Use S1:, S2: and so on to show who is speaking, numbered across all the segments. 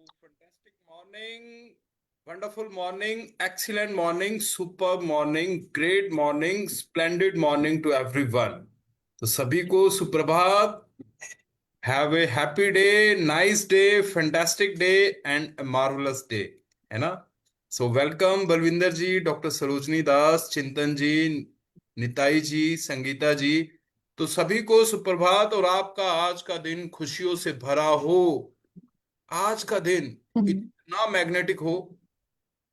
S1: Fantastic morning, wonderful morning, excellent morning, superb morning, great morning, splendid morning to everyone. तो सभी को सुप्रभात. Have a happy day, nice day, fantastic day and marvellous day. है ना? So welcome Balwinder जी, doctor Sarojini दास, चिंतन जी, निताई जी, संगीता जी. तो सभी को सुप्रभात और आपका आज का दिन खुशियों से भरा हो. आज का दिन
S2: हम्म।
S1: इतना मैग्नेटिक हो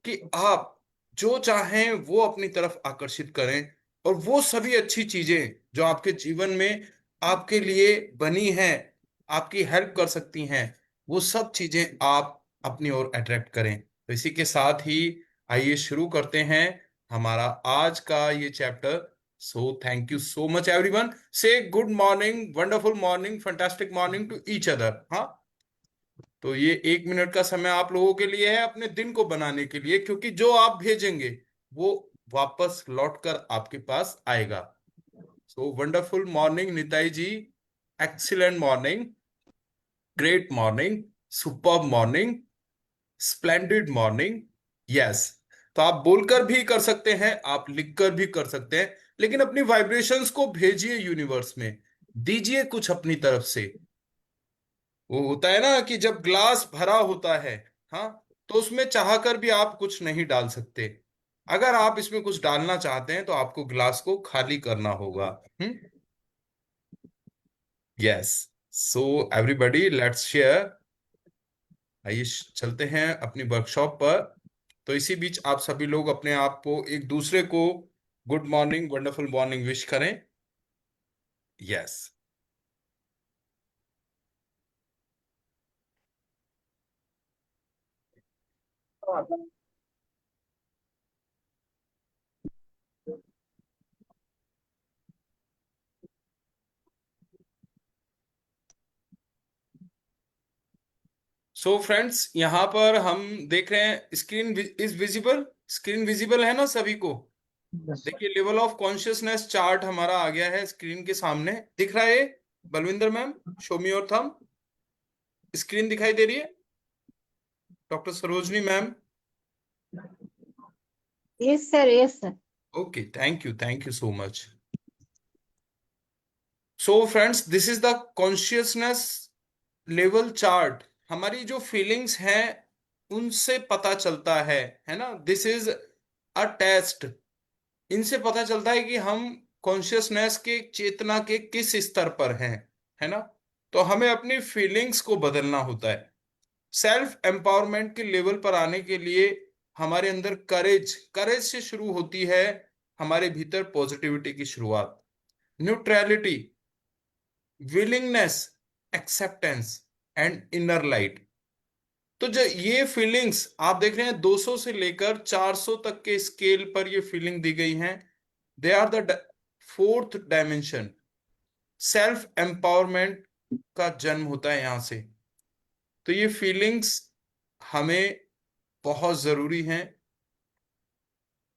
S1: कि आप जो चाहें वो अपनी तरफ आकर्षित करें, और वो सभी अच्छी चीजें जो आपके जीवन में आपके लिए बनी हैं, आपकी हेल्प कर सकती हैं, वो सब चीजें आप अपनी ओर अट्रैक्ट करें. तो इसी के साथ ही आइए शुरू करते हैं हमारा आज का ये chapter. So thank you so much everyone. Say good morning, wonderful morning, fantastic morning to each other. हाँ, तो ये 1 मिनट का समय आप लोगों के लिए है अपने दिन को बनाने के लिए, क्योंकि जो आप भेजेंगे वो वापस लौट कर आपके पास आएगा. So wonderful morning Nitai ji, excellent morning, great morning, superb morning, splendid morning. Yes. तो आप बोलकर भी कर सकते हैं, आप लिखकर भी कर सकते हैं, लेकिन अपनी वाइब्रेशंस को भेजिए यूनिवर्स में, दीजिए कुछ अपनी तरफ से. वो होता है ना कि जब ग्लास भरा होता है, हाँ, तो उसमें चाहकर भी आप कुछ नहीं डाल सकते. अगर आप इसमें कुछ डालना चाहते हैं तो आपको ग्लास को खाली करना होगा. Hmm. Yes. So everybody let's share. आइए चलते हैं अपनी वर्कशॉप पर. तो इसी बीच आप सभी लोग अपने आप को, एक दूसरे को good morning, wonderful morning wish करें. यस. सो फ्रेंड्स, यहाँ पर हम देख रहे हैं screen is visible. Screen visible है ना सभी को? देखिए, लेवल ऑफ कॉन्शियसनेस चार्ट हमारा आ गया है स्क्रीन के सामने. दिख रहा है Balwinder ma'am? Show me your thumb. Screen दिखाई दे रही है doctor Sarojini ma'am?
S2: Yes sir, yes sir.
S1: Okay, thank you so much. So friends, this is the consciousness level chart. हमारी जो फीलिंग्स हैं उनसे पता चलता है ना? This is a test. इनसे पता चलता है कि हम कॉन्शियसनेस के, चेतना के किस स्तर पर हैं. है ना? तो हमें अपनी फीलिंग्स को बदलना होता है. सेल्फ एम्पावरमेंट के लेवल पर आने के लिए हमारे अंदर करेज, करेज से शुरू होती है हमारे भीतर पॉजिटिविटी की शुरुआत. Neutrality, willingness, acceptance and inner light. तो जो ये फीलिंग्स आप देख रहे हैं, 200 से लेकर 400 तक के स्केल पर ये फीलिंग दी गई हैं. They are the fourth dimension. Self empowerment का जन्म होता है यहां से. तो ये फीलिंग्स हमें बहुत जरूरी हैं.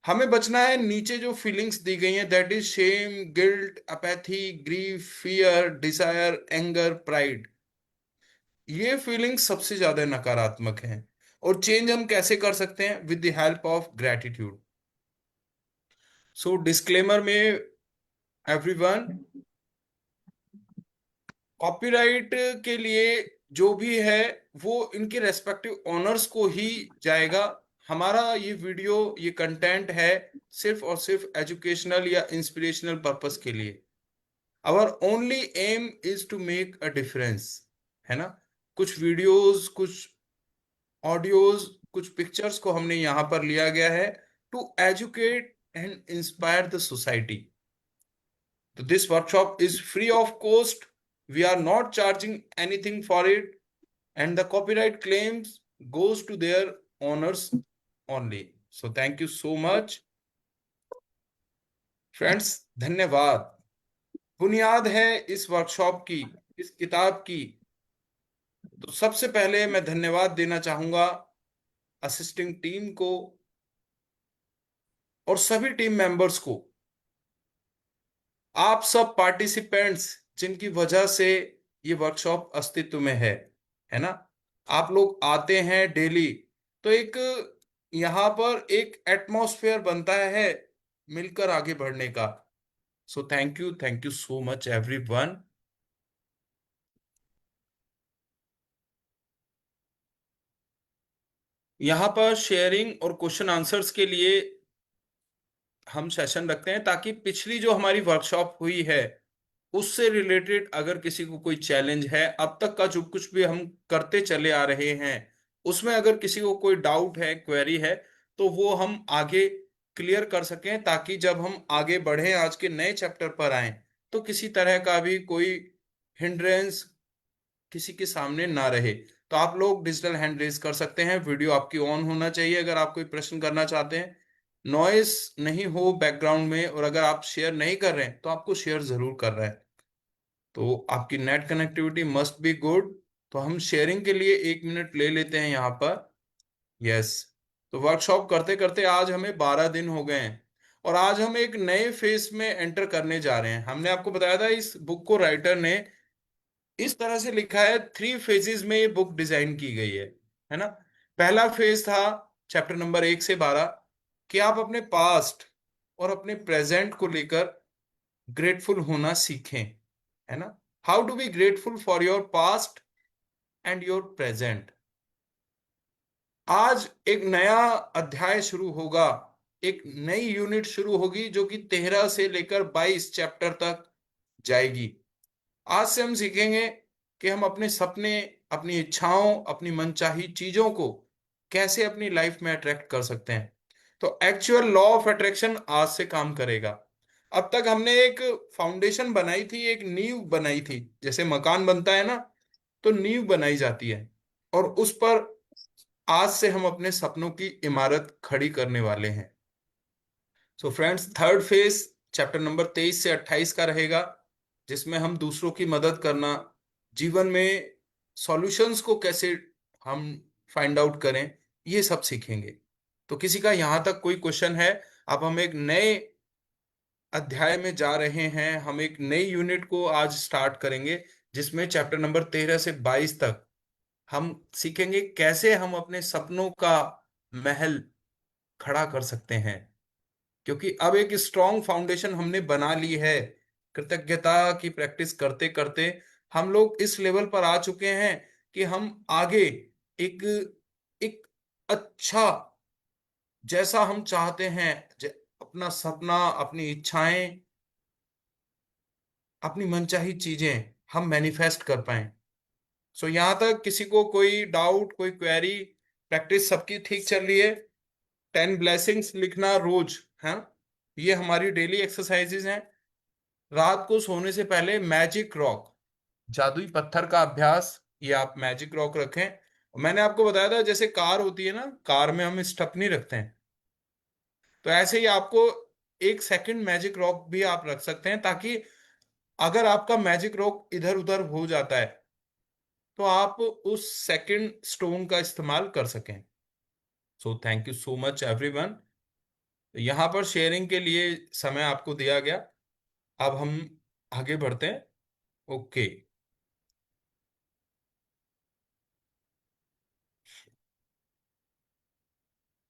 S1: हमें बचना है नीचे जो फीलिंग्स दी गई हैं, that is shame, guilt, apathy, grief, fear, desire, anger, pride. ये फीलिंग्स सबसे ज्यादा नकारात्मक हैं. और चेंज हम कैसे कर सकते हैं? With the help of gratitude. So disclaimer में एवरीवन, कॉपीराइट के लिए जो भी है वो इनके रेस्पेक्टिव ओनर्स को ही जाएगा. हमारा ये वीडियो, ये कंटेंट है सिर्फ और सिर्फ एजुकेशनल या इंस्पिरेशनल पर्पस के लिए. Our only aim is to make a difference. है ना? कुछ वीडियोस, कुछ ऑडियोज, कुछ पिक्चर्स को हमने यहां पर लिया गया है to educate and inspire the society. So this workshop is free of cost. We are not charging anything for it, and the copyright claims goes to their owners only. So thank you so much, friends. धन्यवाद. बुनियाद है इस workshop की, इस किताब की. तो सबसे पहले मैं धन्यवाद देना चाहूंगा असिस्टिंग टीम को और सभी टीम मेंबर्स को. आप सब पार्टिसिपेंट्स जिनकी वजह से ये वर्कशॉप अस्तित्व में है ना? आप लोग आते हैं डेली, तो एक यहाँ पर एक एटमॉस्फेयर बनता है मिलकर आगे बढ़ने का। सो thank you so much everyone. यहाँ पर शेयरिंग और क्वेश्चन आंसर्स के लिए हम सेशन रखते हैं, ताकि पिछली जो हमारी वर्कशॉप हुई है उससे रिलेटेड अगर किसी को कोई चैलेंज है, अब तक का जो कुछ भी हम करते चले आ रहे हैं उसमें अगर किसी को कोई डाउट है, क्वेरी है, तो वो हम आगे क्लियर कर सकें, ताकि जब हम आगे बढ़ें आज के नए चैप्टर पर आए तो किसी तरह का भी कोई हिंड्रेंस किसी के सामने ना रहे। तो आप लोग डिजिटल हैंड रेज कर सकते हैं, वीडियो आपकी ऑन होना चाहिए अगर आप कोई प्रश्न करना चाहते हैं, नॉइस नहीं हो बैकग्राउंड में, और अगर आप शेयर नहीं कर रहे हैं तो आपको शेयर जरूर कर रहा है। तो आपकी net connectivity must be good. तो हम शेयरिंग के लिए 1 मिनट ले लेते हैं यहाँ पर। यस। तो वर्कशॉप करते करते आज हमें 12 दिन हो गए हैं, और आज हम एक नए फेज में एंटर करने जा रहे हैं। हमने आपको बताया था इस बुक को राइटर ने इस तरह से लिखा है, 3 फेजेस में ये बुक डिजाइन की गई है ना। पहला फेज था चैप्टर नंबर 1 से 12, कि आप अपने पास्ट और अपने प्रेजेंट को लेकर ग्रेटफुल होना सीखें, है ना। How to be grateful for your past and your present. आज एक नया अध्याय शुरू होगा, एक नई यूनिट शुरू होगी जो कि 13 से लेकर 22 चैप्टर तक जाएगी। आज से हम सीखेंगे कि हम अपने सपने, अपनी इच्छाओं, अपनी मनचाही चीजों को कैसे अपनी लाइफ में अट्रैक्ट कर सकते हैं। तो एक्चुअल लॉ ऑफ अट्रैक्शन आज से काम करेगा। अब तक हमने एक फाउंडेशन बनाई थी, एक नींव बनाई थी, जैसे मकान बनता है ना, तो नींव बनाई जाती है, और उस पर आज से हम अपने सपनों की इमारत खड़ी करने वाले हैं। So friends, third phase chapter number 23 से 28 का रहेगा, जिसमें हम दूसरों की मदद करना, जीवन में सॉल्यूशंस को कैसे हम फाइंड आउट करें, ये सब सीखेंगे। तो किसी का यहाँ तक कोई क्वेश्चन है? अब हम एक नए अध्याय में जा रहे हैं, हम एक नई यूनिट को आज स्टार्ट करेंगे, जिसमें चैप्टर नंबर 13 से 22 तक हम सीखेंगे कैसे हम अपने सपनों का महल खड़ा कर सकते हैं। क्योंकि अब एक स्ट्रॉन्ग फाउंडेशन हमने बना ली है, कृतज्ञता की प्रैक्टिस करते करते हम लोग इस लेवल पर आ चुके हैं कि हम आगे एक एक अच्छा, जैसा हम चाहते हैं, अपना सपना, अपनी इच्छाएं, अपनी मनचाही चीजें हम मैनिफेस्ट कर पाए। सो यहां तक किसी को कोई डाउट, कोई क्वेरी? प्रैक्टिस सबकी ठीक चल रही है? 10 ब्लेसिंग्स लिखना रोज, है, ये हमारी डेली एक्सरसाइजेज हैं। रात को सोने से पहले मैजिक रॉक, जादुई पत्थर का अभ्यास, ये आप मैजिक रॉक रखें। मैंने आपको बताया था जैसे कार होती है ना, कार में हम स्टपनी रखते हैं, तो ऐसे ही आपको 1 सेकंड मैजिक रॉक भी आप रख सकते हैं, ताकि अगर आपका मैजिक रॉक इधर उधर हो जाता है तो आप उस सेकंड स्टोन का इस्तेमाल कर सकें। सो thank you so much everyone. यहाँ पर शेयरिंग के लिए समय आपको दिया गया। अब हम आगे बढ़ते हैं। Okay.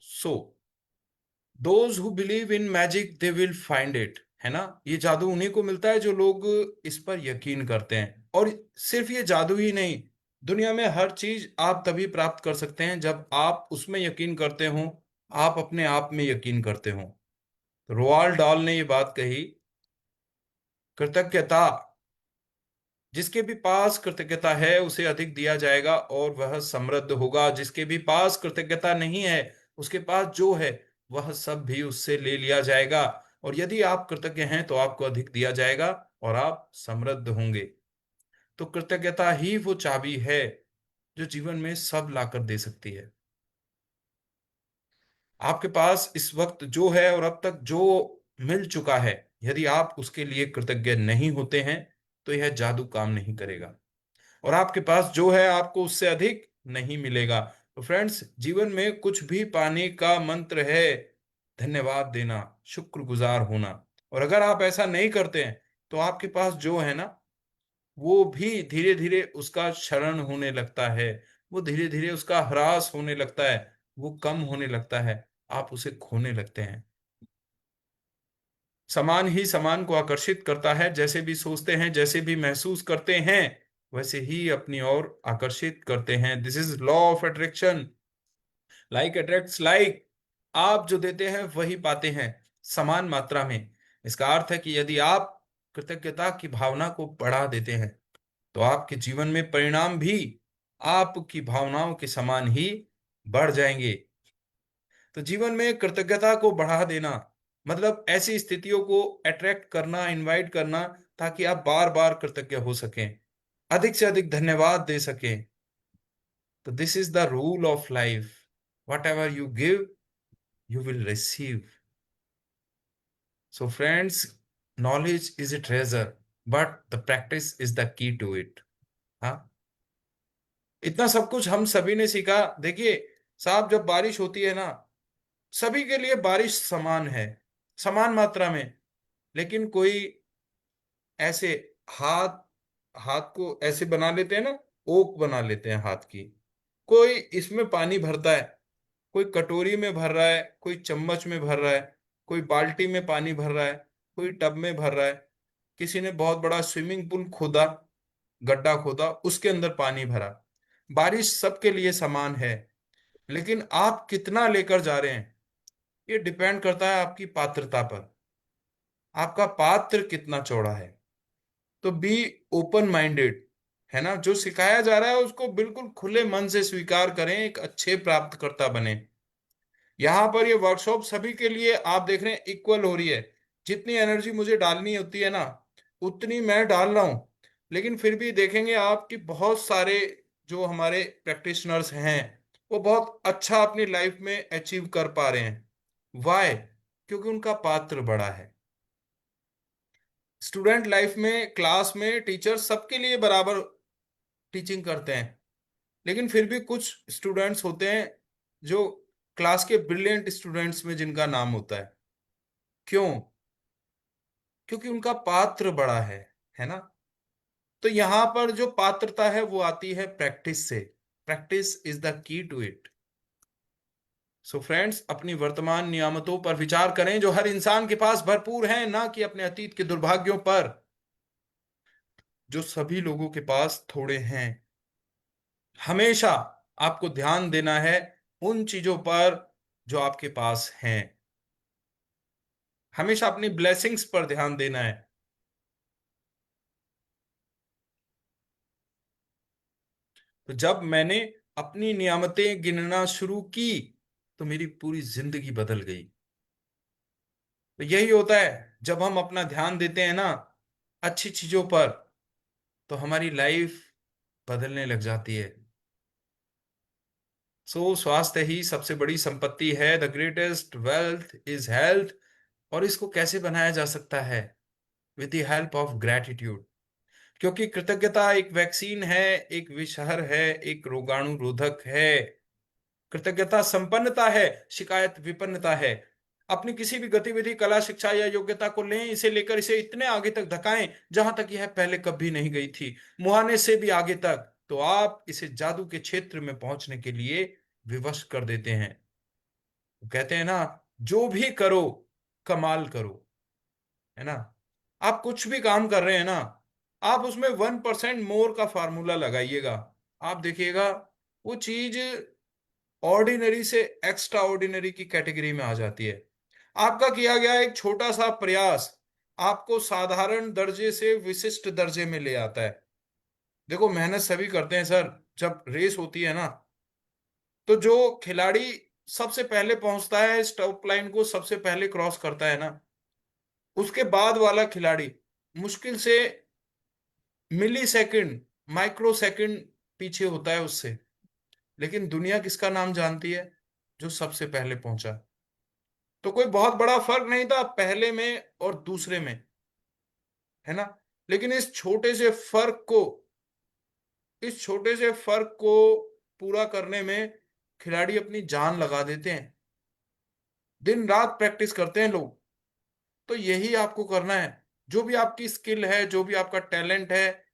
S1: So those who believe in magic they will find it, है ना। ये जादू उन्हीं को मिलता है जो लोग इस पर यकीन करते हैं। और सिर्फ ये जादू ही नहीं, दुनिया में हर चीज आप तभी प्राप्त कर सकते हैं जब आप उसमें यकीन करते हो, आप अपने आप में यकीन करते हो। रोआल्ड डॉल ने ये बात कही, कृतज्ञता, जिसके भी पास कृतज्ञता है उसे अधिक दिया जाएगा और वह समृद्ध होगा। जिसके भी पास कृतज्ञता नहीं है, उसके पास जो है वह सब भी उससे ले लिया जाएगा। और यदि आप कृतज्ञ हैं तो आपको अधिक दिया जाएगा और आप समृद्ध होंगे। तो कृतज्ञता ही वो चाबी है जो जीवन में सब लाकर दे सकती है। आपके पास इस वक्त जो है और अब तक जो मिल चुका है, यदि आप उसके लिए कृतज्ञ नहीं होते हैं तो यह जादू काम नहीं करेगा। और आपके पास जो है आपको उससे अधिक नहीं मिलेगा। तो फ्रेंड्स, जीवन में कुछ भी पाने का मंत्र है धन्यवाद देना, शुक्रगुजार होना। और अगर आप ऐसा नहीं करते हैं तो आपके पास जो है ना, वो भी धीरे धीरे उसका क्षरण होने लगता है, वो धीरे धीरे उसका ह्रास होने लगता है, वो कम होने लगता है, आप उसे खोने लगते हैं। समान ही समान को आकर्षित करता है, जैसे भी सोचते हैं, जैसे भी महसूस करते हैं, वैसे ही अपनी ओर आकर्षित करते हैं। This is law of attraction. Like attracts like. आप जो देते हैं वही पाते हैं, समान मात्रा में। इसका अर्थ है कि यदि आप कृतज्ञता की भावना को बढ़ा देते हैं, तो आपके जीवन में परिणाम भी आपकी भावनाओं के समान ही बढ़ जाएंगे। तो जीवन में कृतज्ञता को बढ़ा देना मतलब ऐसी स्थितियों को अट्रैक्ट करना, इनवाइट करना, ताकि आप बार बार कृतज्ञ हो सकें, अधिक से अधिक धन्यवाद दे सकें। तो this is the rule of life. What ever you give, you will receive. So, friends, knowledge is a treasure, but the practice is the key to it. हाँ, इतना सब कुछ हम सभी ने सीखा। देखिए साहब, जब बारिश होती है ना, सभी के लिए बारिश समान है, समान मात्रा में। लेकिन कोई ऐसे हाथ हाथ को ऐसे बना लेते हैं ना, ओक बना लेते हैं हाथ की। कोई इसमें पानी भरता है, कोई कटोरी में भर रहा है, कोई चम्मच में भर रहा है, कोई बाल्टी में पानी भर रहा है, कोई टब में भर रहा है, किसी ने बहुत बड़ा स्विमिंग पूल खोदा, गड्ढा खोदा, उसके अंदर पानी भरा। बारिश सबके लिए समान है, लेकिन आप कितना लेकर जा रहे हैं, ये डिपेंड करता है आपकी पात्रता पर। आपका पात्र कितना चौड़ा है। तो बी ओपन माइंडेड, है ना। जो सिखाया जा रहा है उसको बिल्कुल खुले मन से स्वीकार करें, एक अच्छे प्राप्तकर्ता बने। यहाँ पर ये वर्कशॉप सभी के लिए आप देख रहे हैं इक्वल हो रही है। जितनी एनर्जी मुझे डालनी होती है ना, उतनी मैं डाल रहा हूँ। लेकिन फिर भी देखेंगे आप कि बहुत सारे जो हमारे प्रैक्टिशनर्स हैं, वो बहुत अच्छा अपनी लाइफ में अचीव कर पा रहे हैं। वाई? क्योंकि उनका पात्र बड़ा है। स्टूडेंट लाइफ में क्लास में टीचर सबके लिए बराबर टीचिंग करते हैं, लेकिन फिर भी कुछ स्टूडेंट्स होते हैं जो क्लास के ब्रिलियंट स्टूडेंट्स में जिनका नाम होता है। क्यों? क्योंकि उनका पात्र बड़ा है ना। तो यहां पर जो पात्रता है वो आती है प्रैक्टिस से। Practice is the key to it. So friends, अपनी वर्तमान नियामतों पर विचार करें जो हर इंसान के पास भरपूर हैं, ना कि अपने अतीत के दुर्भाग्यों पर जो सभी लोगों के पास थोड़े हैं। हमेशा आपको ध्यान देना है उन चीजों पर जो आपके पास हैं। हमेशा अपनी ब्लेसिंग्स पर ध्यान देना है। तो जब मैंने अपनी नियामतें गिनना शुरू की, तो मेरी पूरी जिंदगी बदल गई। तो यही होता है, जब हम अपना ध्यान देते हैं ना अच्छी चीजों पर, तो हमारी लाइफ बदलने लग जाती है। सो स्वास्थ्य ही सबसे बड़ी संपत्ति है। The greatest wealth is health. और इसको कैसे बनाया जा सकता है? With the help of gratitude. क्योंकि कृतज्ञता एक वैक्सीन है, एक विषहर है, एक रोगाणु रोधक है। कृतज्ञता संपन्नता है, शिकायत विपन्नता है। अपनी किसी भी गतिविधि, कला, शिक्षा या योग्यता को लें, इसे लेकर इसे इतने आगे तक धकाएं जहां तक यह पहले कभी नहीं गई थी, मुहाने से भी आगे तक, तो आप इसे जादू के क्षेत्र में पहुंचने के लिए विवश कर देते हैं। कहते हैं ना, जो भी करो कमाल करो, है ना। आप कुछ भी काम कर रहे हैं ना, आप उसमें 1% मोर का फार्मूला लगाइएगा। आप देखिएगा वो चीज ऑर्डिनरी से एक्स्ट्रा ऑर्डिनरी की कैटेगरी में आ जाती है। आपका किया गया एक छोटा सा प्रयास आपको साधारण दर्जे से विशिष्ट दर्जे में ले आता है। देखो मेहनत सभी करते हैं सर। जब रेस होती है ना, तो जो खिलाड़ी सबसे पहले पहुंचता है, स्टॉप लाइन को सबसे पहले क्रॉस करता है ना, उसके बाद वाला खिलाड़ी मुश्किल से मिली सेकंड, माइक्रो सेकंड पीछे होता है उससे। लेकिन दुनिया किसका नाम जानती है? जो सबसे पहले पहुंचा। तो कोई बहुत बड़ा फर्क नहीं था पहले में और दूसरे में, है ना। लेकिन इस छोटे से फर्क को पूरा करने में खिलाड़ी अपनी जान लगा देते हैं। दिन रात प्रैक्टिस करते हैं लोग। तो यही आपको करना है। जो भी आपकी स्किल है, जो भी आपका टैलेंट है,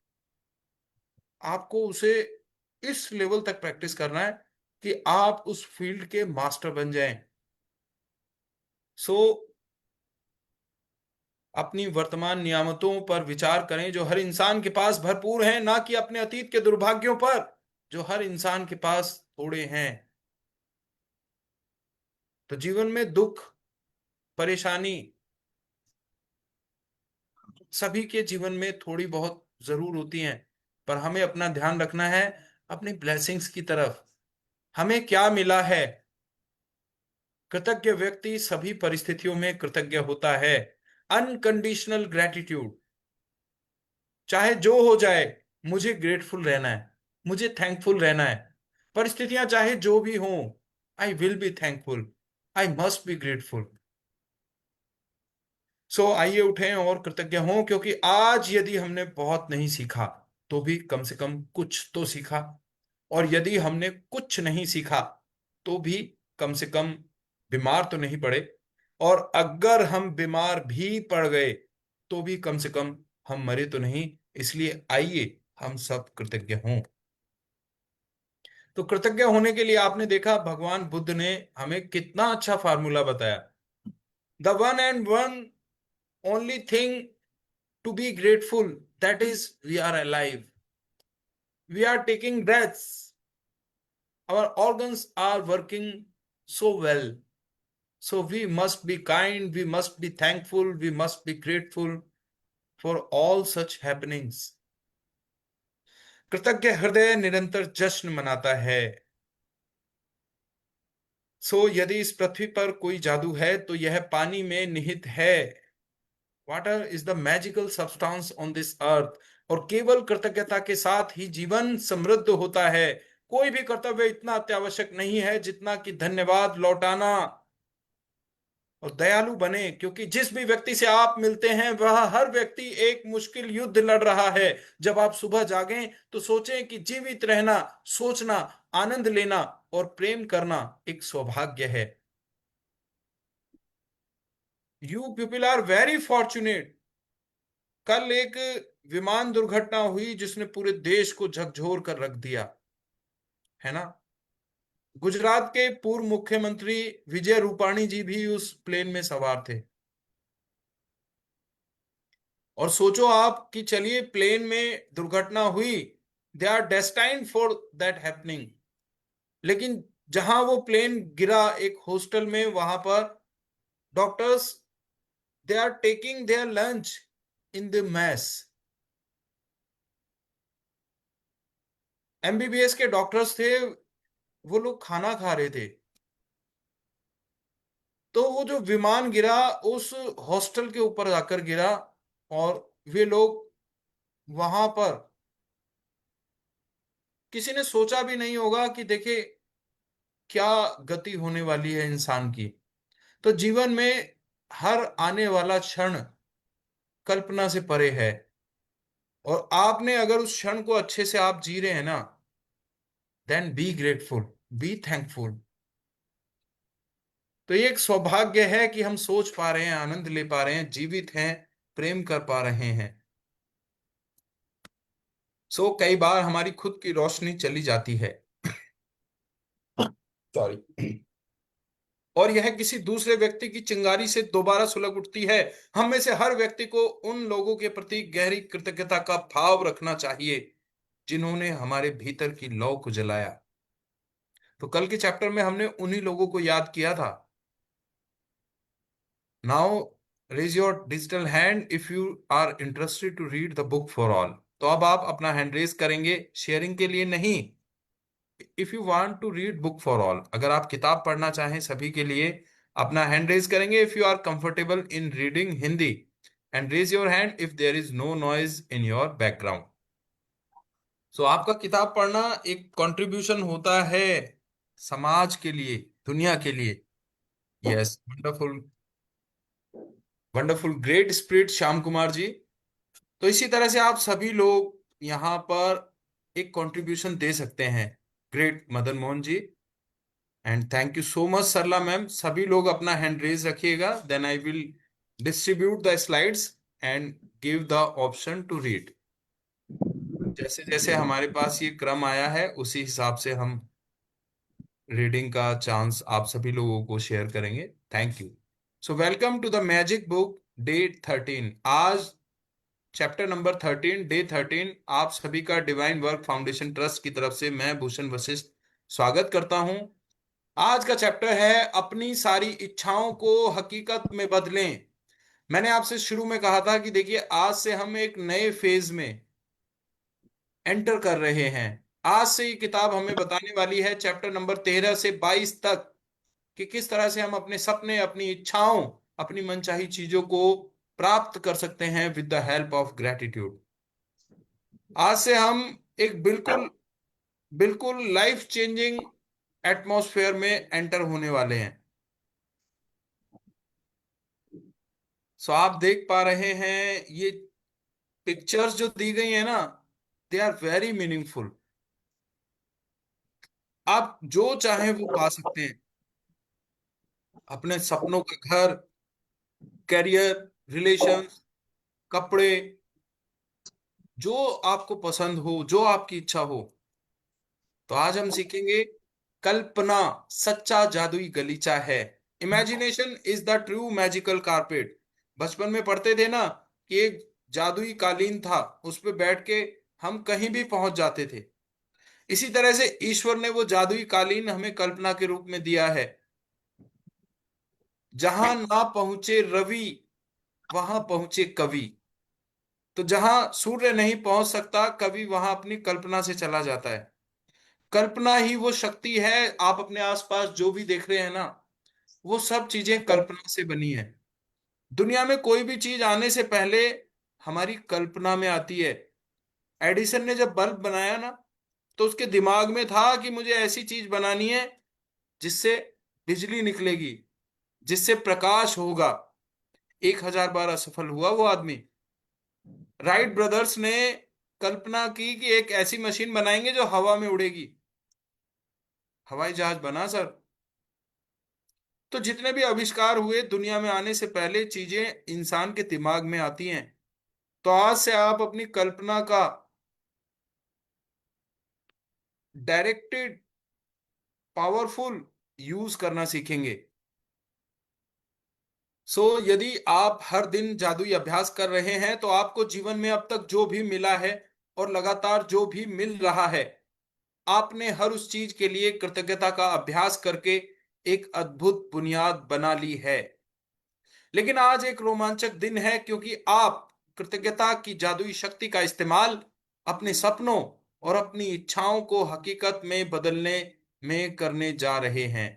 S1: आपको उसे इस लेवल तक प्रैक्टिस करना है कि आप उस फील्ड के मास्टर बन जाएं। सो अपनी वर्तमान नियामतों पर विचार करें जो हर इंसान के पास भरपूर हैं, ना कि अपने अतीत के दुर्भाग्यों पर जो हर इंसान के पास थोड़े हैं। तो जीवन में दुख, परेशानी सभी के जीवन में थोड़ी बहुत जरूर होती हैं, पर हमें अपना ध्यान रखना है अपनी ब्लेसिंग्स की तरफ। हमें क्या मिला है? कृतज्ञ व्यक्ति सभी परिस्थितियों में कृतज्ञ होता है। अनकंडीशनल ग्रेटिट्यूड, चाहे जो हो जाए मुझे ग्रेटफुल रहना है, मुझे थैंकफुल रहना है। परिस्थितियां चाहे जो भी हों, I will be thankful, I must be grateful. So आइए उठें और कृतज्ञ हों, क्योंकि आज यदि हमने बहुत नहीं सीखा तो भी कम से कम कुछ तो सीखा, और यदि हमने कुछ नहीं सीखा तो भी कम से कम बीमार तो नहीं पड़े, और अगर हम बीमार भी पड़ गए तो भी कम से कम हम मरे तो नहीं। इसलिए आइए हम सब कृतज्ञ हों। तो कृतज्ञ होने के लिए आपने देखा भगवान बुद्ध ने हमें कितना अच्छा फार्मूला बताया। The one and one only thing to be grateful, that is we are alive, we are taking breaths, our organs are working so well. So we must be kind, we must be thankful, we must be grateful for all such happenings. कृतज्ञ हृदय निरंतर जश्न मनाता है। यदि इस पृथ्वी पर कोई जादू है तो यह पानी में निहित है। Water is the magical substance on this earth. और केवल कृतज्ञता के साथ ही जीवन समृद्ध होता है। कोई भी कर्तव्य इतना अत्यावश्यक नहीं है जितना कि धन्यवाद लौटाना। और दयालु बने, क्योंकि जिस भी व्यक्ति से आप मिलते हैं वह हर व्यक्ति एक मुश्किल युद्ध लड़ रहा है। जब आप सुबह जागें तो सोचें कि जीवित रहना, सोचना, आनंद लेना और प्रेम करना एक सौभाग्य है। You people are very fortunate. कल एक विमान दुर्घटना हुई जिसने पूरे देश को झकझोर कर रख दिया, है ना। गुजरात के पूर्व मुख्यमंत्री विजय रूपाणी जी भी उस प्लेन में सवार थे। और सोचो आप कि चलिए प्लेन में दुर्घटना हुई, they are destined for that happening. लेकिन जहां वो प्लेन गिरा एक हॉस्टल में, वहां पर doctors, they are taking their lunch in the mess. MBBS के डॉक्टर्स थे, वो लोग खाना खा रहे थे। तो वो जो विमान गिरा उस हॉस्टल के ऊपर जाकर गिरा, और वे लोग वहां पर, किसी ने सोचा भी नहीं होगा कि देखिए क्या गति होने वाली है इंसान की। तो जीवन में हर आने वाला क्षण कल्पना से परे है, और आपने अगर उस क्षण को अच्छे से आप जी रहे हैं ना, then be grateful, be thankful. तो ये एक सौभाग्य है कि हम सोच पा रहे हैं, आनंद ले पा रहे हैं, जीवित हैं, प्रेम कर पा रहे हैं। कई बार हमारी खुद की रोशनी चली जाती है, सॉरी, और यह किसी दूसरे व्यक्ति की चिंगारी से दोबारा सुलग उठती है। हम में से हर व्यक्ति को उन लोगों के प्रति गहरी कृतज्ञता का भाव रखना चाहिए जिन्होंने हमारे भीतर की लौ को जलाया। तो कल के चैप्टर में हमने उन्हीं लोगों को याद किया था। Now raise your digital hand if you are interested to read the book for all. तो अब आप अपना हैंड रेज करेंगे, शेयरिंग के लिए नहीं। If you want to read book for all, अगर आप किताब पढ़ना चाहें सभी के लिए, अपना हैंड रेज करेंगे if you are comfortable in reading Hindi, and raise your hand if there is no noise in your background. आपका किताब पढ़ना एक कंट्रीब्यूशन होता है समाज के लिए, दुनिया के लिए। Yes, wonderful, wonderful, great spirit Shyam Kumar ji. तो इसी तरह से आप सभी लोग यहाँ पर एक कंट्रीब्यूशन दे सकते हैं। Great Madan Mohan ji, and thank you so much Sarala ma'am. सभी लोग अपना हैंड रेज रखिएगा, then I will distribute the slides and give the option to read. जैसे जैसे हमारे पास ये क्रम आया है उसी हिसाब से हम रीडिंग का चांस आप सभी लोगों को शेयर करेंगे। Thank you. So welcome to the magic book day 13। आज चैप्टर नंबर 13, डे 13। आप सभी का डिवाइन वर्क फाउंडेशन ट्रस्ट की तरफ से मैं भूषण वशिष्ठ स्वागत करता हूं। आज का चैप्टर है अपनी सारी इच्छाओं को हकीकत में बदलें। मैंने आपसे शुरू में कहा था कि देखिए आज से हम एक नए फेज में एंटर कर रहे हैं। आज से ये किताब हमें बताने वाली है चैप्टर नंबर 13 से 22 तक कि किस तरह से हम अपने सपने, अपनी इच्छाओं, अपनी मनचाही चीजों को प्राप्त कर सकते हैं with the help of gratitude. आज से हम एक बिल्कुल बिल्कुल लाइफ चेंजिंग एटमॉस्फेयर में एंटर होने वाले हैं। सो आप देख पा रहे हैं ये पिक्चर्स जो दी गई है ना, दे आर वेरी मीनिंगफुल। आप जो चाहें वो पा सकते हैं। अपने सपनों का घर, करियर, रिलेशन, कपड़े, जो आपको पसंद हो, जो आपकी इच्छा हो। तो आज हम सीखेंगे कल्पना सच्चा जादुई गलीचा है। Imagination is the true magical carpet. बचपन में पढ़ते थे ना कि एक जादुई कालीन था, उस पे बैठ के हम कहीं भी पहुंच जाते थे। इसी तरह से ईश्वर ने वो जादुई कालीन हमें कल्पना के रूप में दिया है। जहां ना पहुंचे रवि, वहां पहुंचे कवि। तो जहां सूर्य नहीं पहुंच सकता, कवि वहां अपनी कल्पना से चला जाता है। कल्पना ही वो शक्ति है। आप अपने आसपास जो भी देख रहे हैं ना, वो सब चीजें कल्पना से बनी है। दुनिया में कोई भी चीज आने से पहले हमारी कल्पना में आती है। एडिसन ने जब बल्ब बनाया ना, तो उसके दिमाग में था कि मुझे ऐसी चीज बनानी है जिससे बिजली निकलेगी, जिससे प्रकाश होगा। 1000 बार असफल हुआ वो आदमी। राइट ब्रदर्स ने कल्पना की कि एक ऐसी मशीन बनाएंगे जो हवा में उड़ेगी। हवाई जहाज बना सर। तो जितने भी आविष्कार हुए दुनिया में आने से पहले चीजें इंसान के दिमाग में आती हैं। तो आज से आप अपनी कल्पना का डायरेक्टेड पावरफुल यूज करना सीखेंगे। यदि आप हर दिन जादुई अभ्यास कर रहे हैं तो आपको जीवन में अब तक जो भी मिला है और लगातार जो भी मिल रहा है, आपने हर उस चीज के लिए कृतज्ञता का अभ्यास करके एक अद्भुत बुनियाद बना ली है। लेकिन आज एक रोमांचक दिन है क्योंकि आप कृतज्ञता की जादुई शक्ति का इस्तेमाल अपने सपनों और अपनी इच्छाओं को हकीकत में बदलने में करने जा रहे हैं।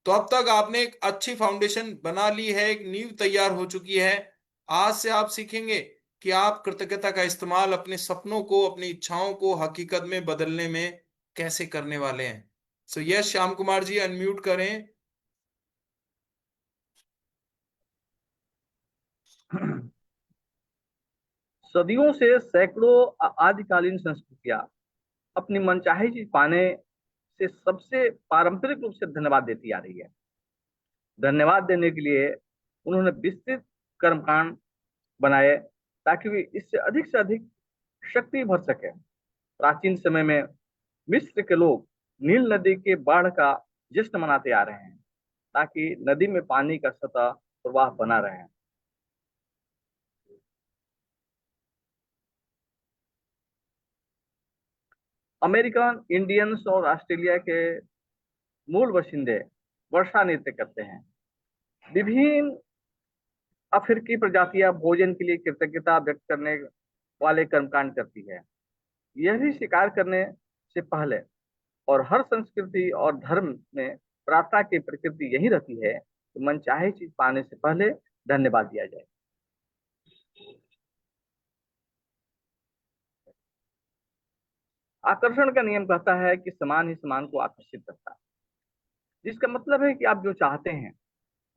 S1: तो अब तक आपने एक अच्छी फाउंडेशन बना ली है, एक नींव तैयार हो चुकी है। आज से आप सीखेंगे कि आप कृतज्ञता का इस्तेमाल अपने सपनों को, अपनी इच्छाओं को हकीकत में बदलने में कैसे करने वाले हैं। यस श्याम कुमार जी, अनम्यूट करें।
S2: सदियों से सैकड़ों आदिकालीन संस्कृतियां अपनी मनचाही चीज पाने से सबसे पारंपरिक रूप से धन्यवाद देती आ रही है। धन्यवाद देने के लिए उन्होंने विस्तृत कर्मकांड बनाए ताकि वे इससे अधिक शक्ति भर सके। प्राचीन समय में मिस्र के लोग नील नदी के बाढ़ का जश्न मनाते आ रहे हैं ताकि नदी में पानी का सतह प्रवाह बना रहे। अमेरिकन इंडियंस और ऑस्ट्रेलिया के मूल बाशिंदे वर्षा नृत्य करते हैं। विभिन्न अफ्रीकी प्रजातियां भोजन के लिए कृतज्ञता व्यक्त करने वाले कर्मकांड करती है। यह भी शिकार करने से पहले और हर संस्कृति और धर्म में प्रार्थना की प्रकृति यही रहती है कि मनचाही चीज पाने से पहले धन्यवाद दिया जाए। आकर्षण का नियम कहता है कि समान ही समान को आकर्षित करता है, जिसका मतलब है कि आप जो चाहते हैं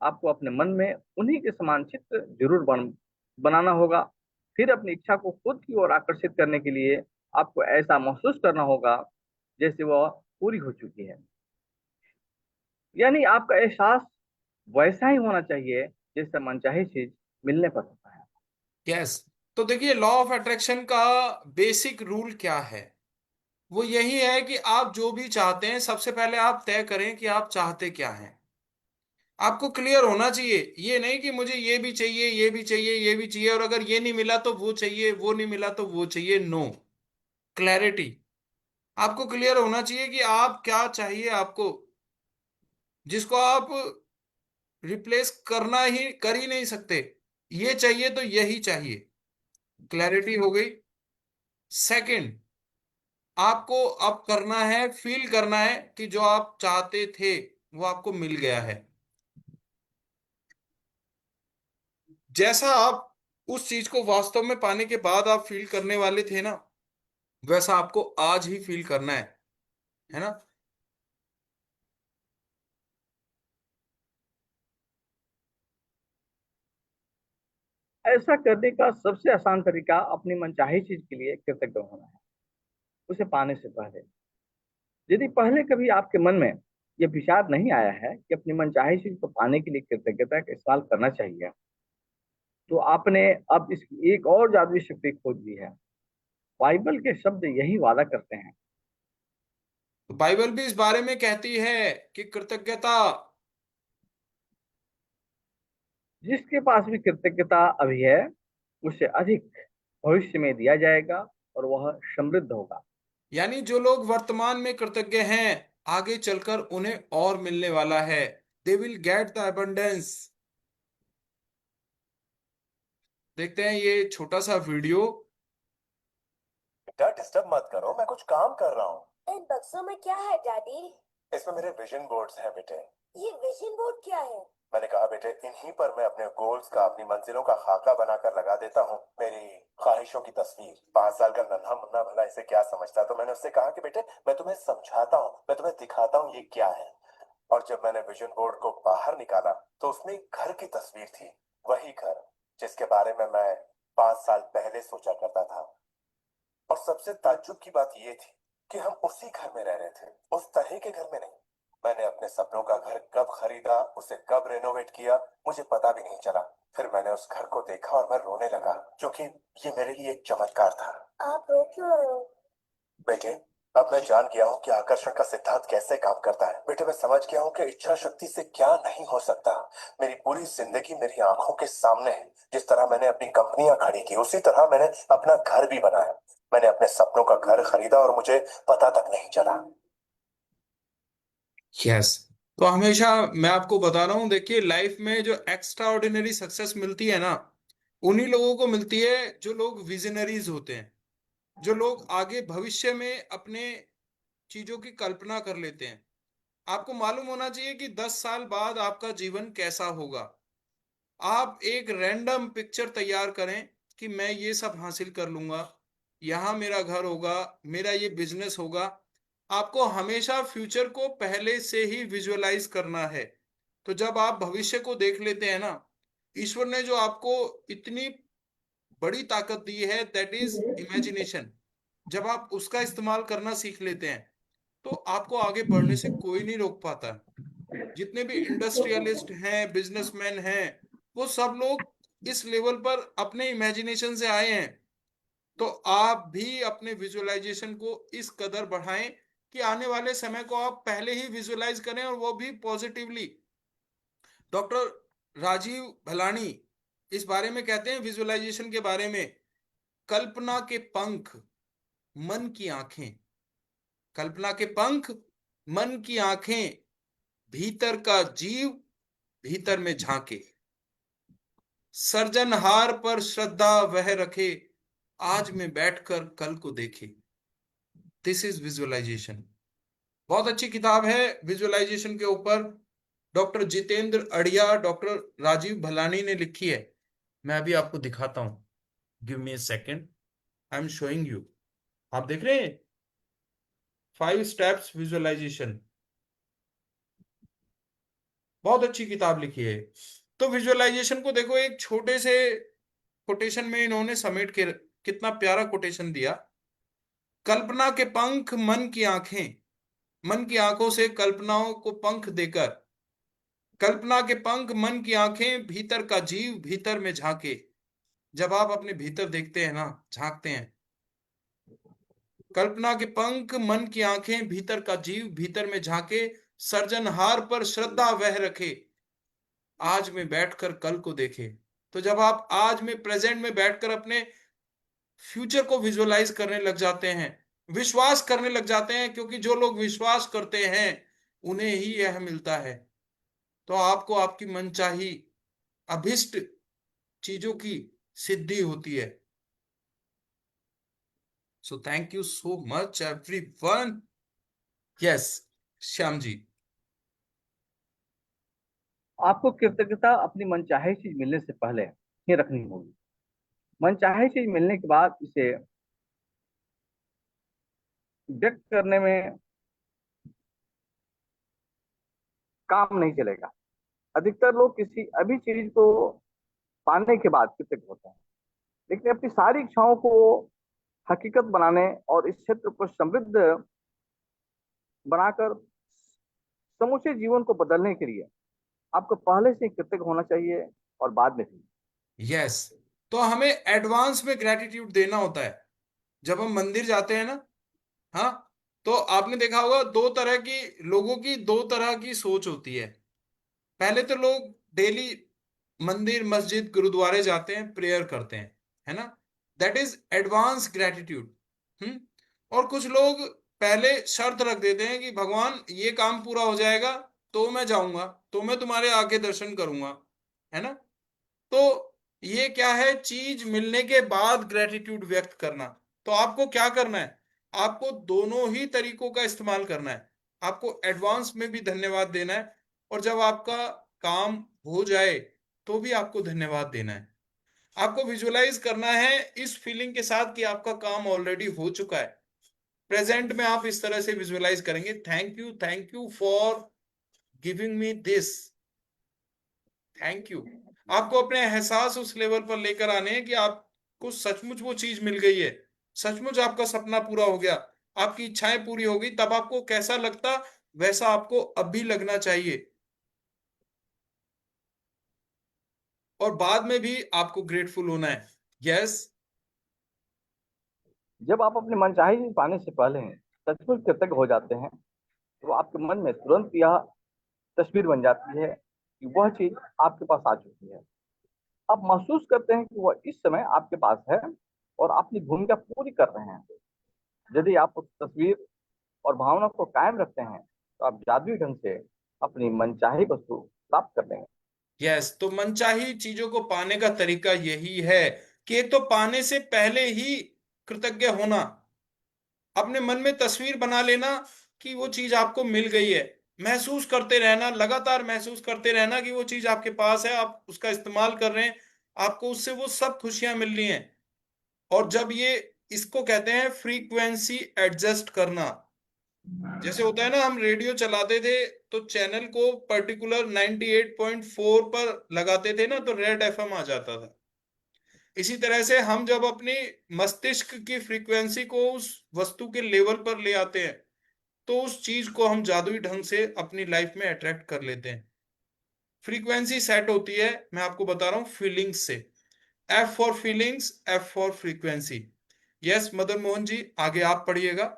S2: आपको अपने मन में उन्हीं के समान चित्र जरूर बनाना होगा। फिर अपनी इच्छा को खुद की ओर आकर्षित करने के लिए आपको ऐसा महसूस करना होगा जैसे वह पूरी हो चुकी है। यानी आपका एहसास वैसा ही होना चाहिए जैसा मनचाही चीज मिलने पर होता है।
S1: यस। तो देखिए, लॉ ऑफ अट्रैक्शन का बेसिक रूल क्या है? वो यही है कि आप जो भी चाहते हैं, सबसे पहले आप तय करें कि आप चाहते क्या हैं। आपको क्लियर होना चाहिए, ये नहीं कि मुझे ये भी चाहिए, ये भी चाहिए, ये भी चाहिए, और अगर ये नहीं मिला तो वो चाहिए, वो नहीं मिला तो वो चाहिए। No, clarity. आपको क्लियर होना चाहिए कि आप क्या चाहिए आपको, जिसको आप रिप्लेस कर ही नहीं सकते। ये चाहिए तो यही चाहिए। क्लैरिटी हो गई। सेकंड, आपको अब करना है, फील करना है कि जो आप चाहते थे वो आपको मिल गया है। जैसा आप उस चीज को वास्तव में पाने के बाद आप फील करने वाले थे ना, वैसा आपको आज ही फील करना है ना?
S2: ऐसा करने का सबसे आसान तरीका अपनी मनचाही चीज के लिए कृतज्ञ होना है, उसे पाने से पहले। यदि पहले कभी आपके मन में यह विचार नहीं आया है कि अपनी मनचाही चीज को पाने के लिए कृतज्ञता का इस्तेमाल करना चाहिए, तो आपने अब इसकी एक और जादुई शक्ति खोज ली है। बाइबल के शब्द यही वादा करते हैं।
S1: तो बाइबल भी इस बारे में कहती है कि कृतज्ञता।
S2: जिसके पास भी कृतज्ञता अभी है, उसे अधिक भविष्य में दिया जाएगा और वह समृद्ध होगा।
S1: यानी जो लोग वर्तमान में कृतज्ञ हैं, आगे चलकर उन्हें और मिलने वाला है। They will get the abundance. देखते हैं ये छोटा सा वीडियो।
S3: बेटा डिस्टर्ब मत करो, मैं कुछ काम कर रहा हूँ।
S4: इन बक्सों में क्या है डैडी?
S3: इसमें मेरे विजन बोर्ड्स हैं बेटे।
S4: ये विजन बोर्ड क्या है?
S3: मैंने कहा बेटे, इन्हीं पर मैं अपने गोल्स का, अपनी मंजिलों का खाका बनाकर लगा देता हूँ। मेरी ख्वाहिशों की तस्वीर। 5 साल का नन्हा मुन्ना भला इसे क्या समझता, तो मैंने उससे कहा कि बेटे मैं तुम्हें समझाता हूँ, मैं तुम्हें दिखाता हूँ ये क्या है। और जब मैंने विजन बोर्ड को बाहर निकाला तो उसमें एक घर की तस्वीर थी। वही घर जिसके बारे में मैं 5 साल पहले सोचा करता था। और सबसे ताज्जुब की बात यह थी कि हम उसी घर में रह रहे थे, उस तरह के घर में नहीं। मैंने अपने सपनों का घर कब खरीदा, उसे कब रेनोवेट किया, मुझे पता भी नहीं चला। फिर मैंने उस घर को देखा और मैं रोने लगा, क्योंकि ये मेरे लिए एक चमत्कार था।
S4: आप रो क्यों रहे हो?
S3: बेटे, अब मैं जान गया हूँ कि आकर्षण का सिद्धांत कैसे काम करता है। बेटे, मैं समझ गया हूँ कि इच्छा शक्ति से क्या नहीं हो सकता। मेरी पूरी जिंदगी मेरी आंखों के सामने है। जिस तरह मैंने अपनी कंपनियां खड़ी की, उसी तरह मैंने अपना घर भी बनाया। मैंने अपने सपनों का घर खरीदा और मुझे पता तक नहीं चला।
S1: यस। तो हमेशा मैं आपको बता रहा हूँ, देखिए लाइफ में जो एक्स्ट्रा ऑर्डिनरी सक्सेस मिलती है ना, उन्हीं लोगों को मिलती है जो लोग विजनरीज होते हैं, जो लोग आगे भविष्य में अपने चीजों की कल्पना कर लेते हैं। आपको मालूम होना चाहिए कि 10 साल बाद आपका जीवन कैसा होगा। आप एक रैंडम पिक्चर तैयार करें कि मैं ये सब हासिल कर लूंगा, यहाँ मेरा घर होगा, मेरा ये बिजनेस होगा। आपको हमेशा फ्यूचर को पहले से ही विजुअलाइज करना है। तो जब आप भविष्य को देख लेते हैं ना, ईश्वर ने जो आपको इतनी बड़ी ताकत दी है, दैट इज इमेजिनेशन। जब आप उसका इस्तेमाल करना सीख लेते हैं, तो आपको आगे बढ़ने से कोई नहीं रोक पाता। जितने भी इंडस्ट्रियलिस्ट हैं, बिजनेसमैन हैं, वो सब लोग इस लेवल पर अपने इमेजिनेशन से आए हैं। तो आप भी अपने विजुअलाइजेशन को इस कदर बढ़ाएं कि आने वाले समय को आप पहले ही विजुअलाइज करें, और वो भी पॉजिटिवली। डॉक्टर राजीव भलानी इस बारे में कहते हैं, विजुअलाइजेशन के बारे में, कल्पना के पंख, मन की आंखें। कल्पना के पंख, मन की आंखें, भीतर का जीव भीतर में झांके, सर्जनहार पर श्रद्धा वह रखे, आज में बैठकर कल को देखे। This is visualization. बहुत अच्छी किताब है विजुअलाइजेशन के ऊपर। डॉक्टर जितेंद्र अड़िया, डॉक्टर राजीव भलानी ने लिखी है। मैं अभी आपको दिखाता हूं। Give me a second, I am showing you. आप देख रहे हैं, 5 स्टेप्स विजुअलाइजेशन। बहुत अच्छी किताब लिखी है। तो विजुअलाइजेशन को देखो, एक छोटे से कोटेशन में इन्होंने समेट के कितना प्यारा कोटेशन दिया। कल्पना के पंख, मन की आंखें, मन की आंखों से कल्पनाओं को पंख देकर, कल्पना के पंख, मन की आंखें, भीतर का जीव भीतर में झांके, जब आप अपने भीतर देखते हैं ना, झांकते हैं, कल्पना के पंख, मन की आंखें, भीतर का जीव भीतर में झांके, सर्जनहार पर श्रद्धा वह रखे, आज में बैठकर कल को देखे। तो जब आप आज में, प्रेजेंट में बैठकर अपने फ्यूचर को विजुअलाइज करने लग जाते हैं, विश्वास करने लग जाते हैं, क्योंकि जो लोग विश्वास करते हैं उन्हें ही यह मिलता है, तो आपको आपकी मनचाही अभिष्ट चीजों की सिद्धि होती है। So thank you so much everyone. Yes, Shyam ji.
S2: आपको कृतज्ञता अपनी मनचाही चीज मिलने से पहले ही रखनी होगी। मनचाही चीज मिलने के बाद इसे व्यक्त करने में काम नहीं चलेगा। अधिकतर लोग किसी अभी चीज को पाने के बाद कृतज्ञ होते हैं, लेकिन अपनी सारी इच्छाओं को हकीकत बनाने और इस क्षेत्र को समृद्ध बनाकर समूचे जीवन को बदलने के लिए आपको पहले से कृतज्ञ होना चाहिए और बाद में भी।
S1: यस, तो हमें एडवांस में ग्रेटिट्यूड देना होता है जब हम मंदिर जाते हैं ना। हाँ, तो आपने देखा होगा दो तरह की लोगों की, दो तरह की सोच होती है। पहले तो लोग डेली मंदिर, मस्जिद, गुरुद्वारे जाते हैं, प्रेयर करते हैं, है ना, दैट इज एडवांस ग्रेटिट्यूड। हम्म। और कुछ लोग पहले शर्त रख देते हैं कि भगवान ये काम पूरा हो जाएगा तो मैं जाऊंगा, तो मैं तुम्हारे आगे दर्शन करूंगा, है ना। तो ये क्या है, चीज मिलने के बाद ग्रेटिट्यूड व्यक्त करना। तो आपको क्या करना है, आपको दोनों ही तरीकों का इस्तेमाल करना है। आपको एडवांस में भी धन्यवाद देना है, और जब आपका काम हो जाए तो भी आपको धन्यवाद देना है। आपको विजुअलाइज करना है इस फीलिंग के साथ कि आपका काम ऑलरेडी हो चुका है। प्रेजेंट में आप इस तरह से विजुअलाइज करेंगे, thank you for giving me this, thank you. आपको अपने एहसास उस लेवल पर लेकर आने हैं कि आपको सचमुच वो चीज मिल गई है, सचमुच आपका सपना पूरा हो गया, आपकी इच्छाएं पूरी हो गई। तब आपको कैसा लगता, वैसा आपको अभी लगना चाहिए। और बाद में भी आपको ग्रेटफुल होना है। यस।
S2: जब आप अपनी मनचाही चीज पाने से पहले सचमुच कृतज्ञ हो जाते हैं तो आपके मन में तुरंत यह तस्वीर बन जाती है कि वह चीज आपके पास आ चुकी है। आप महसूस करते हैं कि वह इस समय आपके पास है और अपनी भूमिका पूरी कर रहे हैं। यदि आप उस तस्वीर और भावना को कायम रखते हैं तो आप जादुई ढंग से अपनी मनचाही वस्तु प्राप्त कर लेंगे।
S1: यस, तो मनचाही चीजों को पाने का तरीका यही है कि एक तो पाने से पहले ही कृतज्ञ होना, अपने मन में तस्वीर बना लेना कि वो चीज आपको मिल गई है, महसूस करते रहना, लगातार महसूस करते रहना कि वो चीज आपके पास है, आप उसका इस्तेमाल कर रहे हैं, आपको उससे वो सब खुशियां मिल रही हैं। और जब ये, इसको कहते हैं फ्रीक्वेंसी एडजस्ट करना। जैसे होता है ना, हम रेडियो चलाते थे तो चैनल को पर्टिकुलर 98.4 पर लगाते थे ना, तो रेड एफएम आ जाता था। इसी तरह से हम जब अपनी मस्तिष्क की फ्रीक्वेंसी को उस वस्तु के लेवल पर ले आते हैं, तो उस चीज को हम जादुई ढंग से अपनी लाइफ में अट्रैक्ट कर लेते हैं। फ्रीक्वेंसी सेट होती है, मैं आपको बता रहा हूँ, फीलिंग्स से। F for feelings, F for frequency. Yes Madan Mohan ji, आगे आप पढ़िएगा।